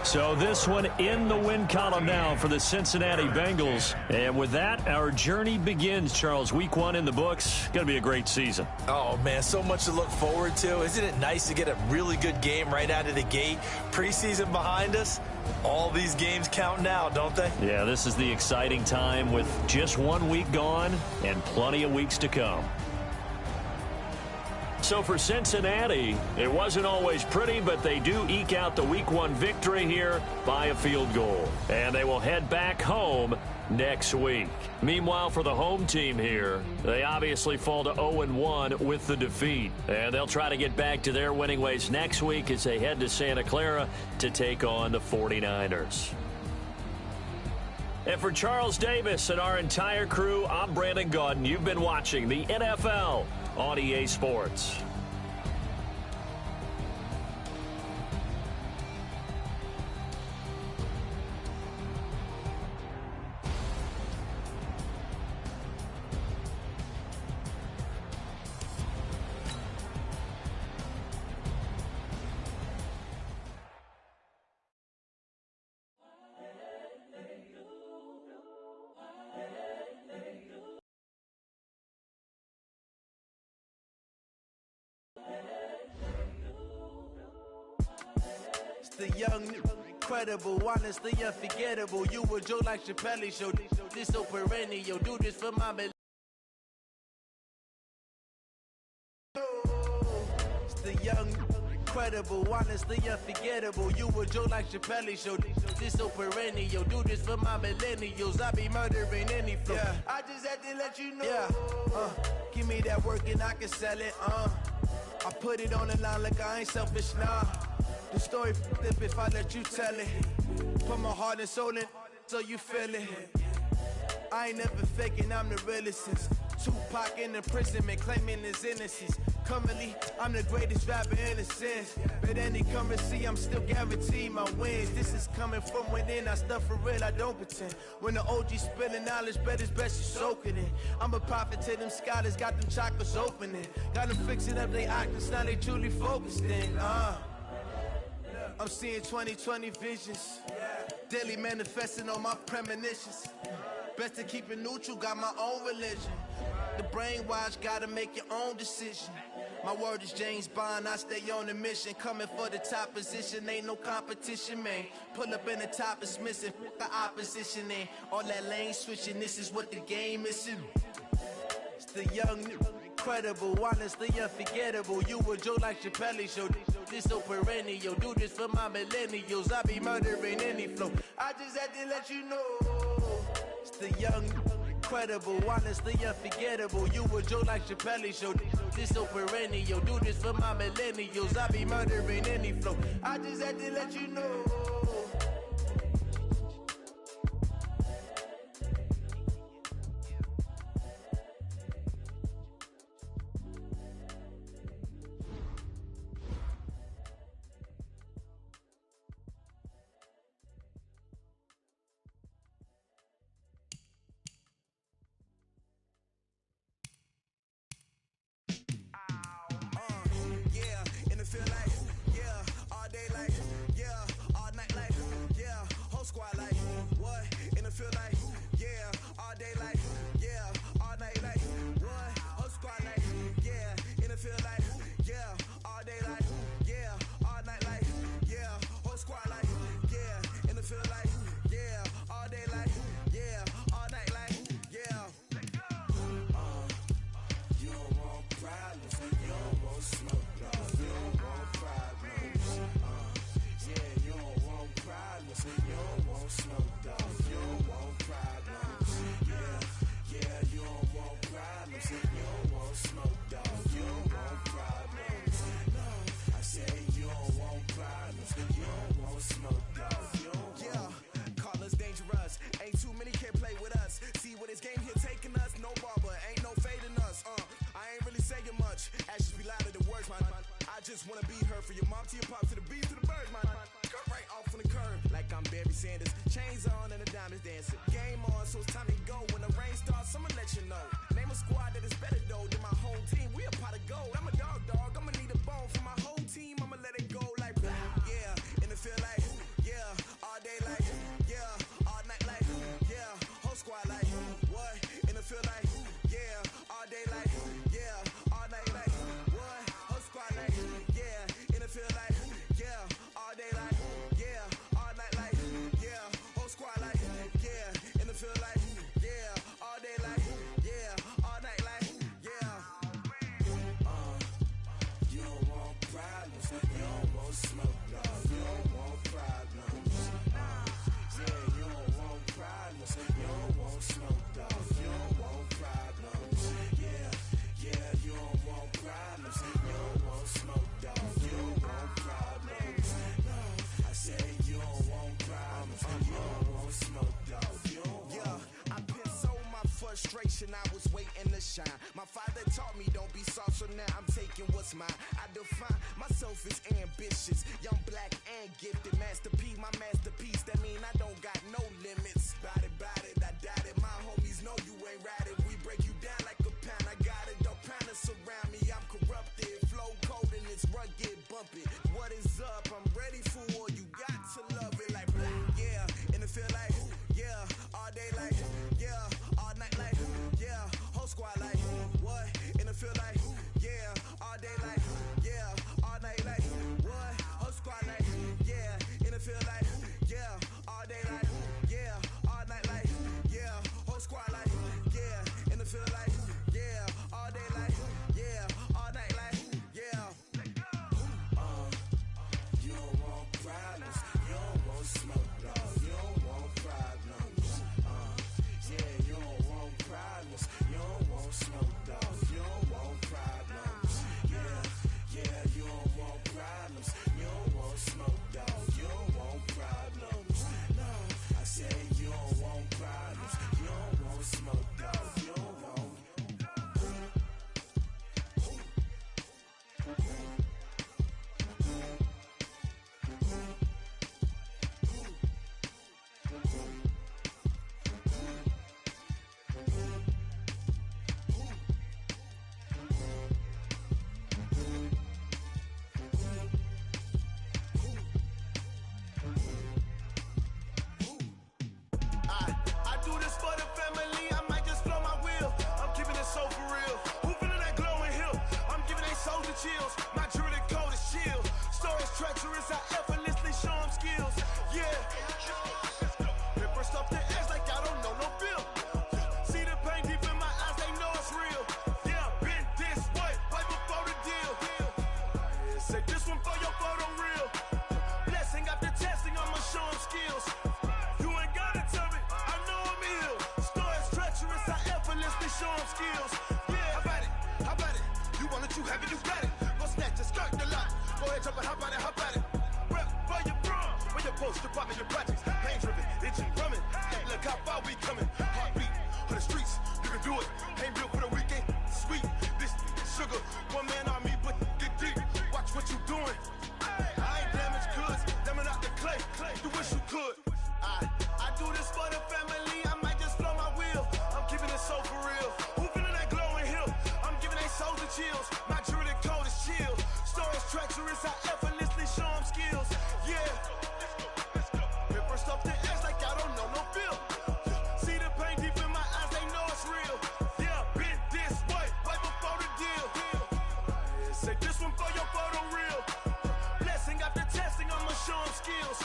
So this one in the win column now for the Cincinnati Bengals. And with that, our journey begins, Charles. Week 1 in the books. Going to be a great season. Oh, man, so much to look forward to. Isn't it nice to get a really good game right out of the gate? Preseason behind us. All these games count now, don't they? Yeah, this is the exciting time with just 1 week gone and plenty of weeks to come. So for Cincinnati, it wasn't always pretty, but they do eke out the Week 1 victory here by a field goal. And they will head back home next week. Meanwhile, for the home team here, they obviously fall to 0-1 with the defeat. And they'll try to get back to their winning ways next week as they head to Santa Clara to take on the 49ers. And for Charles Davis and our entire crew, I'm Brandon Gaudin. You've been watching the NFL on EA Sports. The young, incredible, honestly unforgettable. You a Joe like Chappelle show. This so perennial. Do this for my bel. It's the young, incredible, honestly unforgettable. You a Joe like Chappelle show. This so perennial. Do this for my millennials. I be murdering any flow. Yeah. I just had to let you know. Yeah. Give me that work and I can sell it. I put it on the line like I ain't selfish, nah. The story flip if I let you tell it. Put my heart and soul in so you feel it. I ain't never faking, I'm the realest since Tupac in imprisonment, claiming his innocence. Currently, I'm the greatest rapper in a sense. But any currency, I'm still guaranteed my wins. This is coming from within, I stuff for real, I don't pretend. When the OG spilling knowledge, bet it's best you soak it in. I'm a prophet to them scholars, got them chakras opening. Got them fixing up they octaves, now they truly focused in. I'm seeing 2020 visions. Daily manifesting on my premonitions. Best to keep it neutral, got my own religion. the brainwash, gotta make your own decision. My word is James Bond, I stay on the mission. Coming for the top position, ain't no competition, man. Pull up in the top is missing, the opposition in. All that lane switching, this is what the game is. It's the young, incredible, honestly unforgettable. You a Joe like Chappelle show. This so perennial, do this for my millennials. I be murdering any flow. I just had to let you know. It's the young, incredible, honestly unforgettable. You a Joe like Chappelle show. This so perennial, do this for my millennials. I be murdering any flow. I just had to let you know. I was waiting to shine. My father taught me don't be soft, so now I'm taking what's mine. I define myself as ambitious, young, black, and gifted. Master P, my masterpiece. That mean I don't got no limits. Bout it, I doubt it. My homies know you ain't ratted. We break you down like a pound. I got it, don't pound us around me. I'm corrupted, flow cold and it's rugged, bumpy. What is up? I'm ready for war. You got to love it like yeah, and it feel like yeah, all day like yeah, all night like yeah, whole squad like what? And it feel like yeah, all day like yeah, all night like what? Whole squad like yeah, and it feel like yeah, all day like yeah, all night like yeah, whole squad like yeah, chills. My jewelry coat is chill. Stories treacherous, I effortlessly show them skills. Yeah. Paper stuff the edge like I don't know no feel. See the pain deep in my eyes, they know it's real. Yeah, been this way before the deal. Say this one for your photo real. Blessing after testing, I'ma show them skills. You ain't gotta tell me, I know I'm ill. Stories treacherous, I effortlessly show them skills. Yeah, how about it? You want it, you have it, you got it. Go snatch it, skirt the lot. Go ahead, jump it, how about it? Rep where you from, where your post, department, your projects. Pain driven, engine drumming. Look how far we coming. Heartbeat for the streets, you can do it. Ain't built for the weekend, sweet. This sugar, one man army, but get deep. Watch what you doing. I ain't damaged goods, damn out the clay. You wish you could. I do this for the family, I might just blow my wheel. I'm keeping it so for real. Who feeling that glowing hill? I'm giving they souls the chills. My jewelry code is chill. Stories treacherous, I effortlessly show them skills. Yeah. Paper stuff the edge like I don't know no feel. See the pain deep in my eyes, they know it's real. Yeah, been this way before the deal. Say this one for your photo real. Blessing after testing, I'ma show them skills.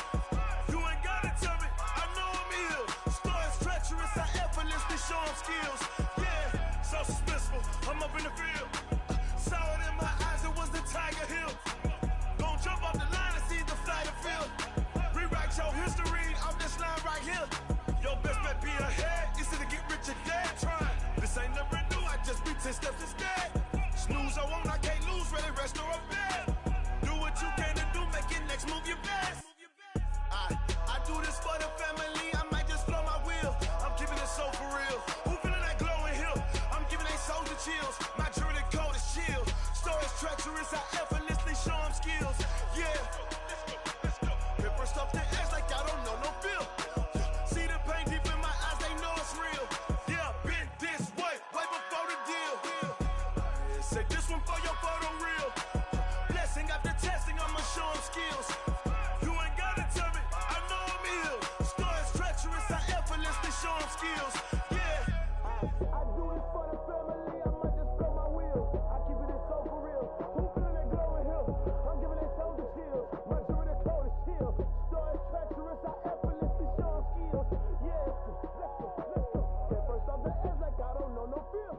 You ain't gotta tell me, I know I'm ill. Stories treacherous, I effortlessly show them skills. Yeah, so suspenseful, I'm up in the field. Saw it in my eyes, it was the Tiger Hill. Gon' jump off the line and see the flight of field. Rewrite your history off this line right here. Your best bet be ahead, easy to get rich or dead. Trying, this ain't never new, I just be 10 steps instead. Snooze I won't, I can't lose, ready, rest or a bed. Do what you can to do, make it next move your best. I do this for the family, I might just blow my wheel. I'm keeping it so for real. Who feeling that glowing hill? I'm giving they souls the chills. My jewelry code is chill. Stories treacherous, I effortlessly show them skills. Yeah. Paper stuff the edge like I don't know no feel. See the pain deep in my eyes, they know it's real. Yeah, been this way before the deal. Say this one for your photo real. Blessing after testing, I'ma show them skills. You ain't gotta tell me, I know I'm ill. Stories treacherous, I effortlessly show them skills. Yeah. I do this for the family, I might just blow my wheel. I keep it so for real. Who feeling that glowing hill? I'm giving they souls the chills. My jewelry code is chill. Stories treacherous, I effortlessly show them skills. Yeah, let's go. Get first off the edge like I don't know no feel.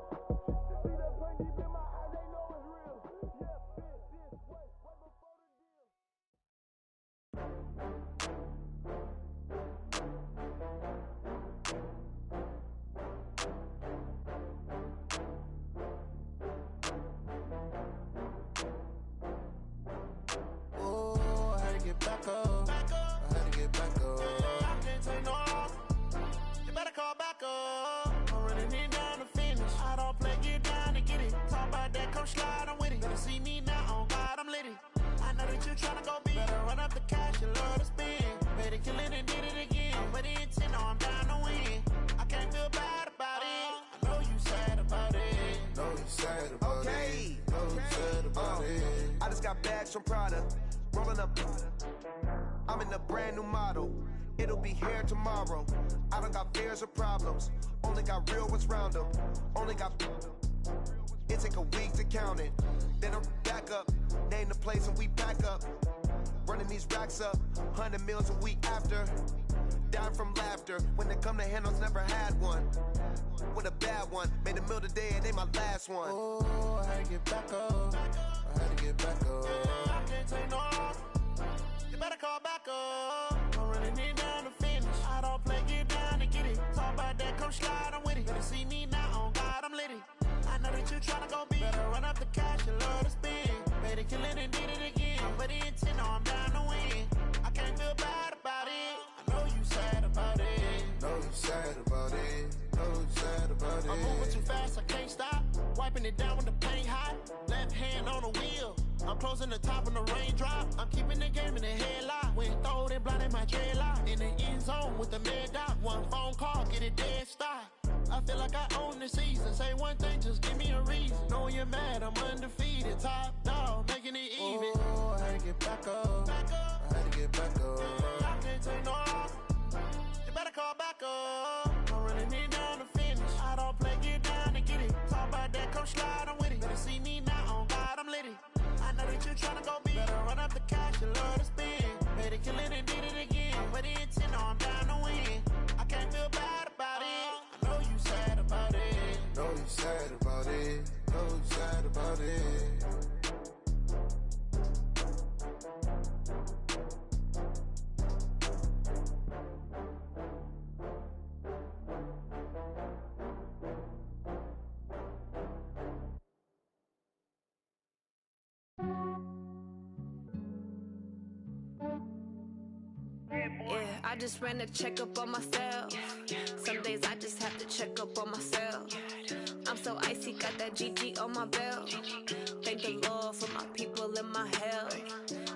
See that pain deep in my eyes, they know it's real. Yeah, this way before the deal. Oh, I had to get back up. I had to get back up. I can't take no loss. You better call back up. I'm running it down to finish. I don't play, get down to get it. Talk about that, come slide, I'm with it. Better see me now, on God, I'm lit it. I know that you tryna go big. Better run up the cash, you love to spend. Better kill it and did it again. But the intent, no, I'm down to win. I can't feel bad about it. I know you sad about it. Know you sad about it. Know you sad about it. I just got bags from Prada. Rolling up. I'm in a brand new model. It'll be here tomorrow. I don't got fears or problems. Only got real ones round them. Only got. It take a week to count it. Then I'm back up. Name the place and we back up. Running these racks up. 100 meals a week after. Dying from laughter. When they come to handles, never had one. With a bad one. Made a meal today and they my last one. Oh, I had to get back up. I had to get back up. I can't take no loss. You better call back up. I'm running it down to finish. I don't play, get down to get it. Talk about that, come slide, I'm with it. Better see me now, on God, I'm lit it. I know that you tryna go big. Better run up the cash, you love to spend. Better kill it and did it again. But the intent, no, I'm down to win. I can't feel bad about it. I know you sad about it. Know you sad about it. Know you sad about it. I'm moving too fast, I can't stop. Wiping it down when the paint hot. Left hand on the wheel. I'm closing the top when the raindrop. I'm keeping the game in the headlock. When throwed and blinded my dreadlock. In the end zone with the mid dot. One phone call, get it dead stop. I feel like I own the season. Say one thing, just give me a reason. Knowing you're mad, I'm undefeated. Top dog, making it even. Oh, I had to get back up. I had to get back up. I can't take no loss. You better call back up. I'm running it down to finish. I don't play, get down to get it. Talk about that, come slide, I'm with it. Better see me now, on God, I'm lit it. I just ran a checkup on myself. Some days I just have to check up on myself. I'm so icy, got that GG on my belt. Thank the Lord for my people and my health.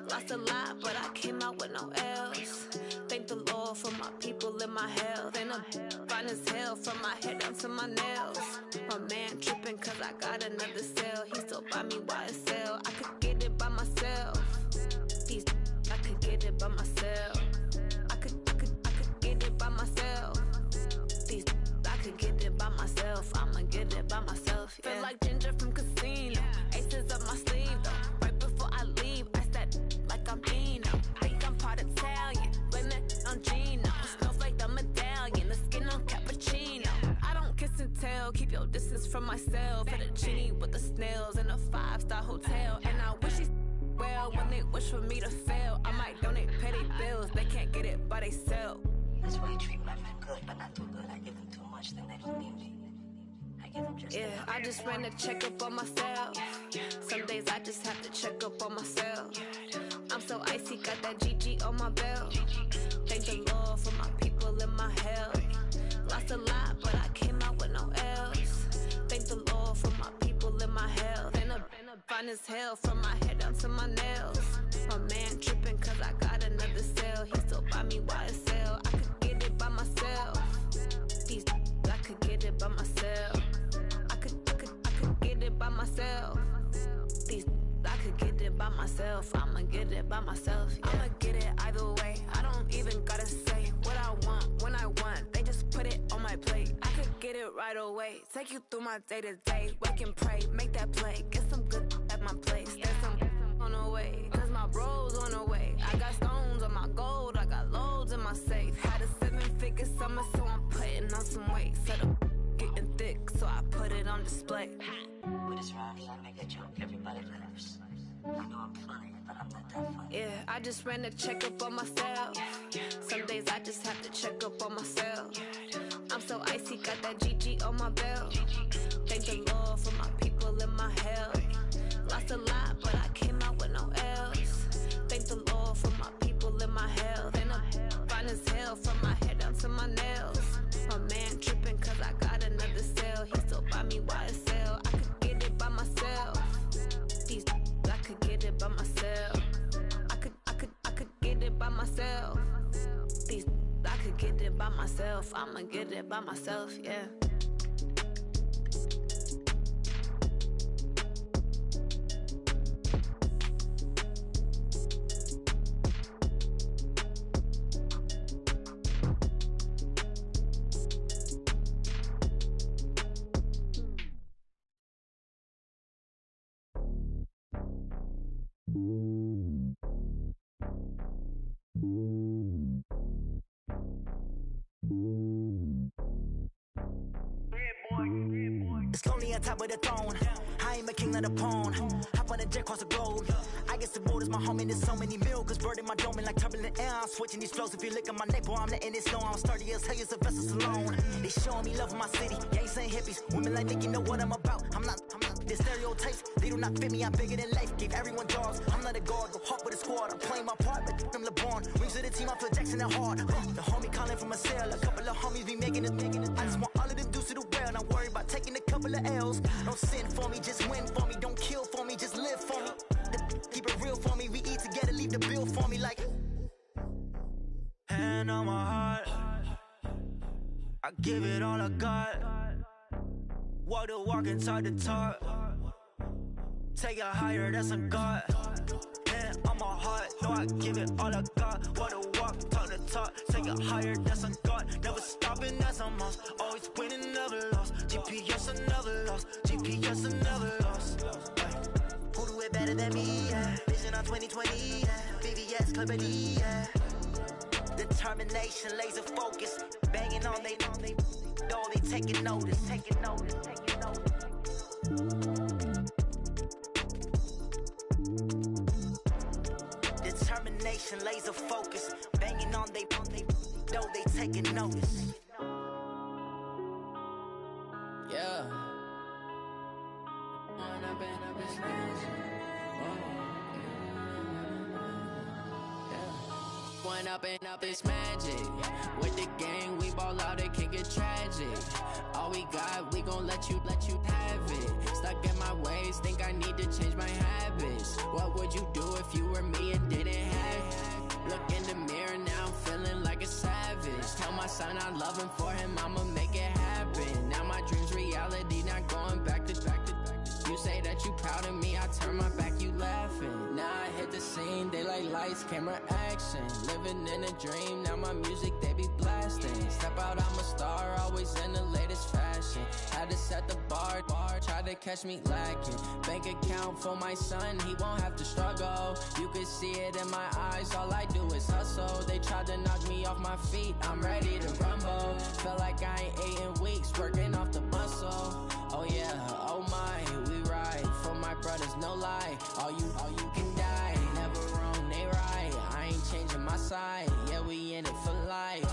Lost a lot, but I came out with no L's. Thank the Lord for my people and my health. And I'm fine as hell from my head down to my nails. My man tripping cause I got another cell. He still buy me YSL. I could get it by myself. I could get it by myself. I could get it by myself. I could get it by myself. I'ma get it by myself. Yeah. Feel like Ginger from Casino. Aces up my sleeve though. Right before I leave, I said like I'm Dino. Think I'm part Italian. Blame it on Gino. Snowflake the medallion. The skin on cappuccino. I don't kiss and tell. Keep your distance from myself. At a genie with the snails in a 5-star hotel. And I wish he's well when they wish for me to fail. I might donate petty bills. They can't get it by themselves. That's why you treat my men good, but not too good. I give them too much, then they don't need me. I give them just I just ran a checkup on myself. Some days I just have to check up on myself. I'm so icy, got that GG on my belt. Thank the Lord for my people and my health. Lost a lot, but I came out with no L's. Thank the Lord for my people and my health. And I'm fine as hell from my head down to my nails. My man tripping cause I got another cell. He still buy me YSL. I could get it by myself. I could get it by myself. I could get it by myself. I could get it by myself. I'ma get it by myself. Yeah. I'ma get it either way. I don't even gotta say what I want when I want. They just put it on my plate. I could get it right away. Take you through my day to day. Wake and pray, make that play. Get some good at my place. There's some on the way. Cause my bros on the way. I got stones on my gold. I got loads in my safe. Had a 7-figure summer, so I'm putting on some weight. Set up getting thick, so I put it on display. With this round, I make a joke. Everybody laughs. I know I'm funny, but I'm not that funny. Yeah, I just ran a checkup on myself. Some days I just have to check up on myself. I'm so icy, got that GG on my belt. Thank the Lord for my people and my health. Lost a lot, but I came out with no L's. Thank the Lord for my people and my health. And I'm fine as hell from my head down to my nails. My man tripping cause I got another cell. He still buy me YSL. I could get it by myself. I could get it by myself. I could get it by myself. I could get it by myself. I'ma get it by myself, yeah. It's lonely on top of the throne. I ain't a king of the pawn. Hop on a jet across the globe. I guess the road is my home and there's so many milkers birding my dome and like turbulent air. I'm switching these flows. If you look at my neck, boy, I'm letting it snow. I'm sturdy as hell, a vessel alone. They showing me love in my city. Gangs ain't hippies. Women like Nick, you know what I'm about. I'm not the stereotypes. They do not fit me. I'm bigger than life. Give everyone jobs. I'm not a guard. Go hard with a squad. I'm playing my part, but them LeBron. Rings to the team. I feel Jackson and hard. The homie calling from a cell. A couple of homies be making it. I just want all of them dudes to do well. Not worry about taking a couple of L's. Don't sin for me, just win for me. Don't kill for me, just live for me. Keep it real for me. We eat together, leave the bill for me like. Hand on my heart, I give it all I got. Walk the walk inside the talk. Take it higher, that's a God. Hand on my heart, no, I give it all I got. Walk the walk, talk the talk. Take it higher, that's a God. Never stopping, that's a must. Always winning, never lost. GPS, I never lost. GPS, I never lost. Who do it better than me? Yeah. Vision on 2020. Yeah. VVS, Clippity. Yeah. Determination, laser focus. Banging on they taking notice. Taking notice. Determination, laser focus. Banging on they taking notice. Yeah. One up and up, it's magic. With the gang, we ball out, it can get tragic. All we got, we gon' let you have it. Stuck in my ways, think I need to change my habits. What would you do if you were me and didn't have it? Look in the mirror now, I'm feeling like a savage. Tell my son I love him, for him I'ma make it happen. Now my dream's reality, not going back to. You say that you proud of me, I turn my back, you laughing. Now I hit the scene, they like lights, camera, action. Living in a dream, now my music, they be blasting. Step out, I'm a star, always in the latest fashion. Had to set the bar, try to catch me lacking. Bank account for my son, he won't have to struggle. You can see it in my eyes, all I do is hustle. They tried to knock me off my feet, I'm ready to rumble. Felt like I ain't ate in weeks, working off the muscle. Oh yeah, oh my, we ride for my brothers, no lie. All you can die, never wrong, they right. I ain't changing my side, yeah, we in it for life.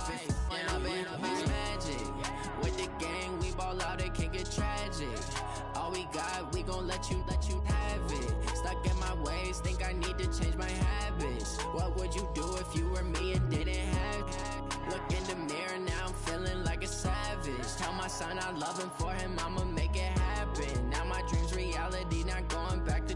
And I've been it's magic. With the gang, we ball out, it can get tragic. All we got, we gon' let you have it. Stuck in my ways, think I need to change my habits. What would you do if you were me and didn't have it? Look in the mirror, now I'm feeling like a savage. Tell my son I love him, for him I'ma make it happen. Now my dream's reality, not going back to.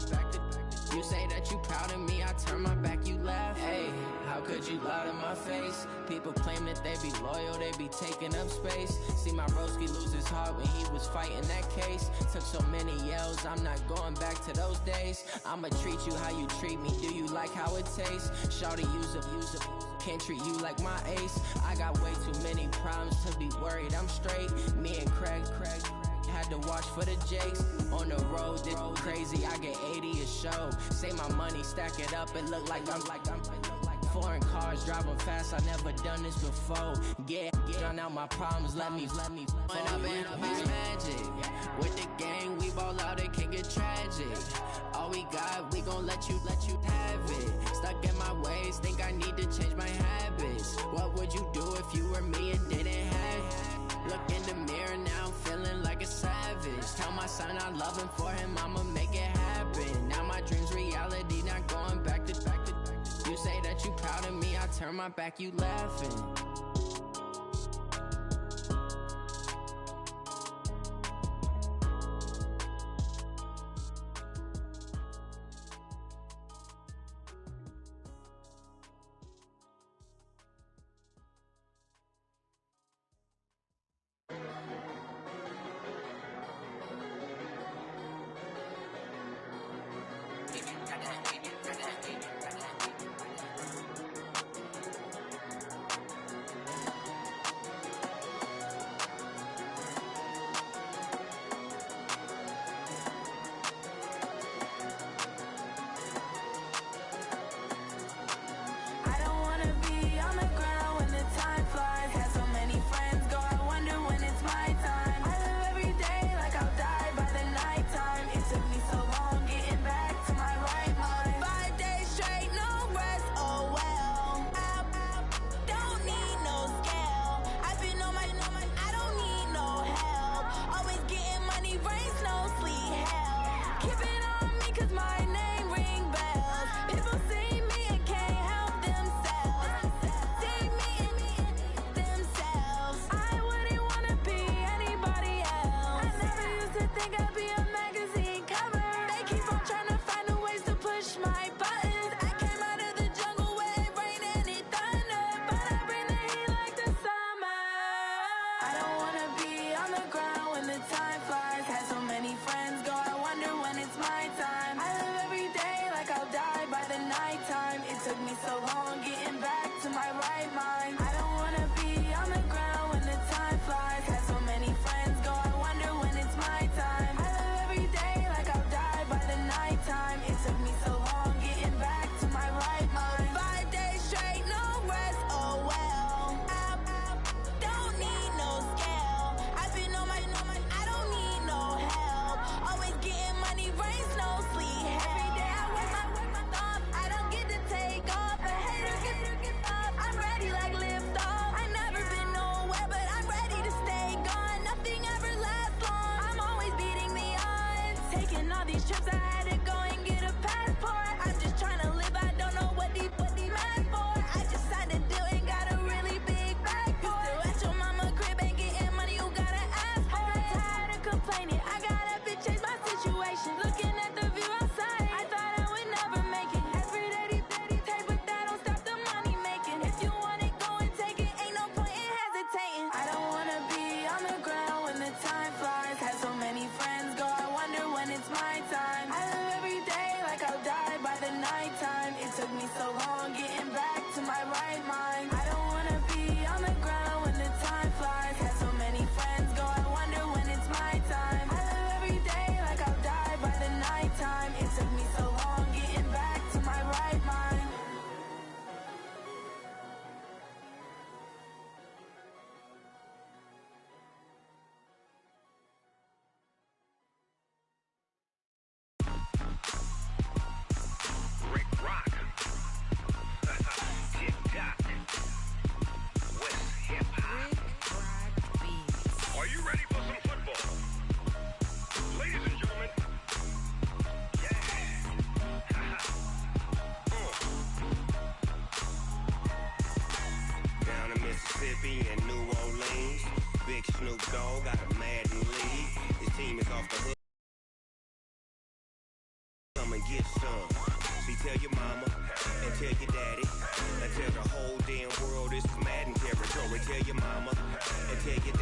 You say that you proud of me, I turn my back, you laugh. Hey, how could you lie to my face? People claim that they be loyal, they be taking up space. See my broski lose his heart when he was fighting that case. Took so many yells, I'm not going back to those days. I'ma treat you how you treat me, do you like how it tastes? Shawty, use up, can't treat you like my ace. I got way too many problems to be worried, I'm straight. Me and Craig had to watch for the Jakes. On the road, this crazy, I get 80 a show. Say my money, stack it up, it look like I'm foreign cars, driving fast, I never done this before. Drown out my problems, let me When I've been it's magic. With the gang, we ball out, it can get tragic. All we got, we gon' let you have it. Stuck in my ways, think I need to change my habits. What would you do if you were me and didn't have it? Look in the mirror, now I'm feeling like a savage. Tell my son I love him, for him I'ma make it happen. Now my dream's reality, not going back to. You say that you proud of me, I turn my back, you laughing. hooked on, got a Madden league. His team is off the hook. Come and get some. See, tell your mama and tell your daddy and tell the whole damn world it's Madden territory. Tell your mama and tell your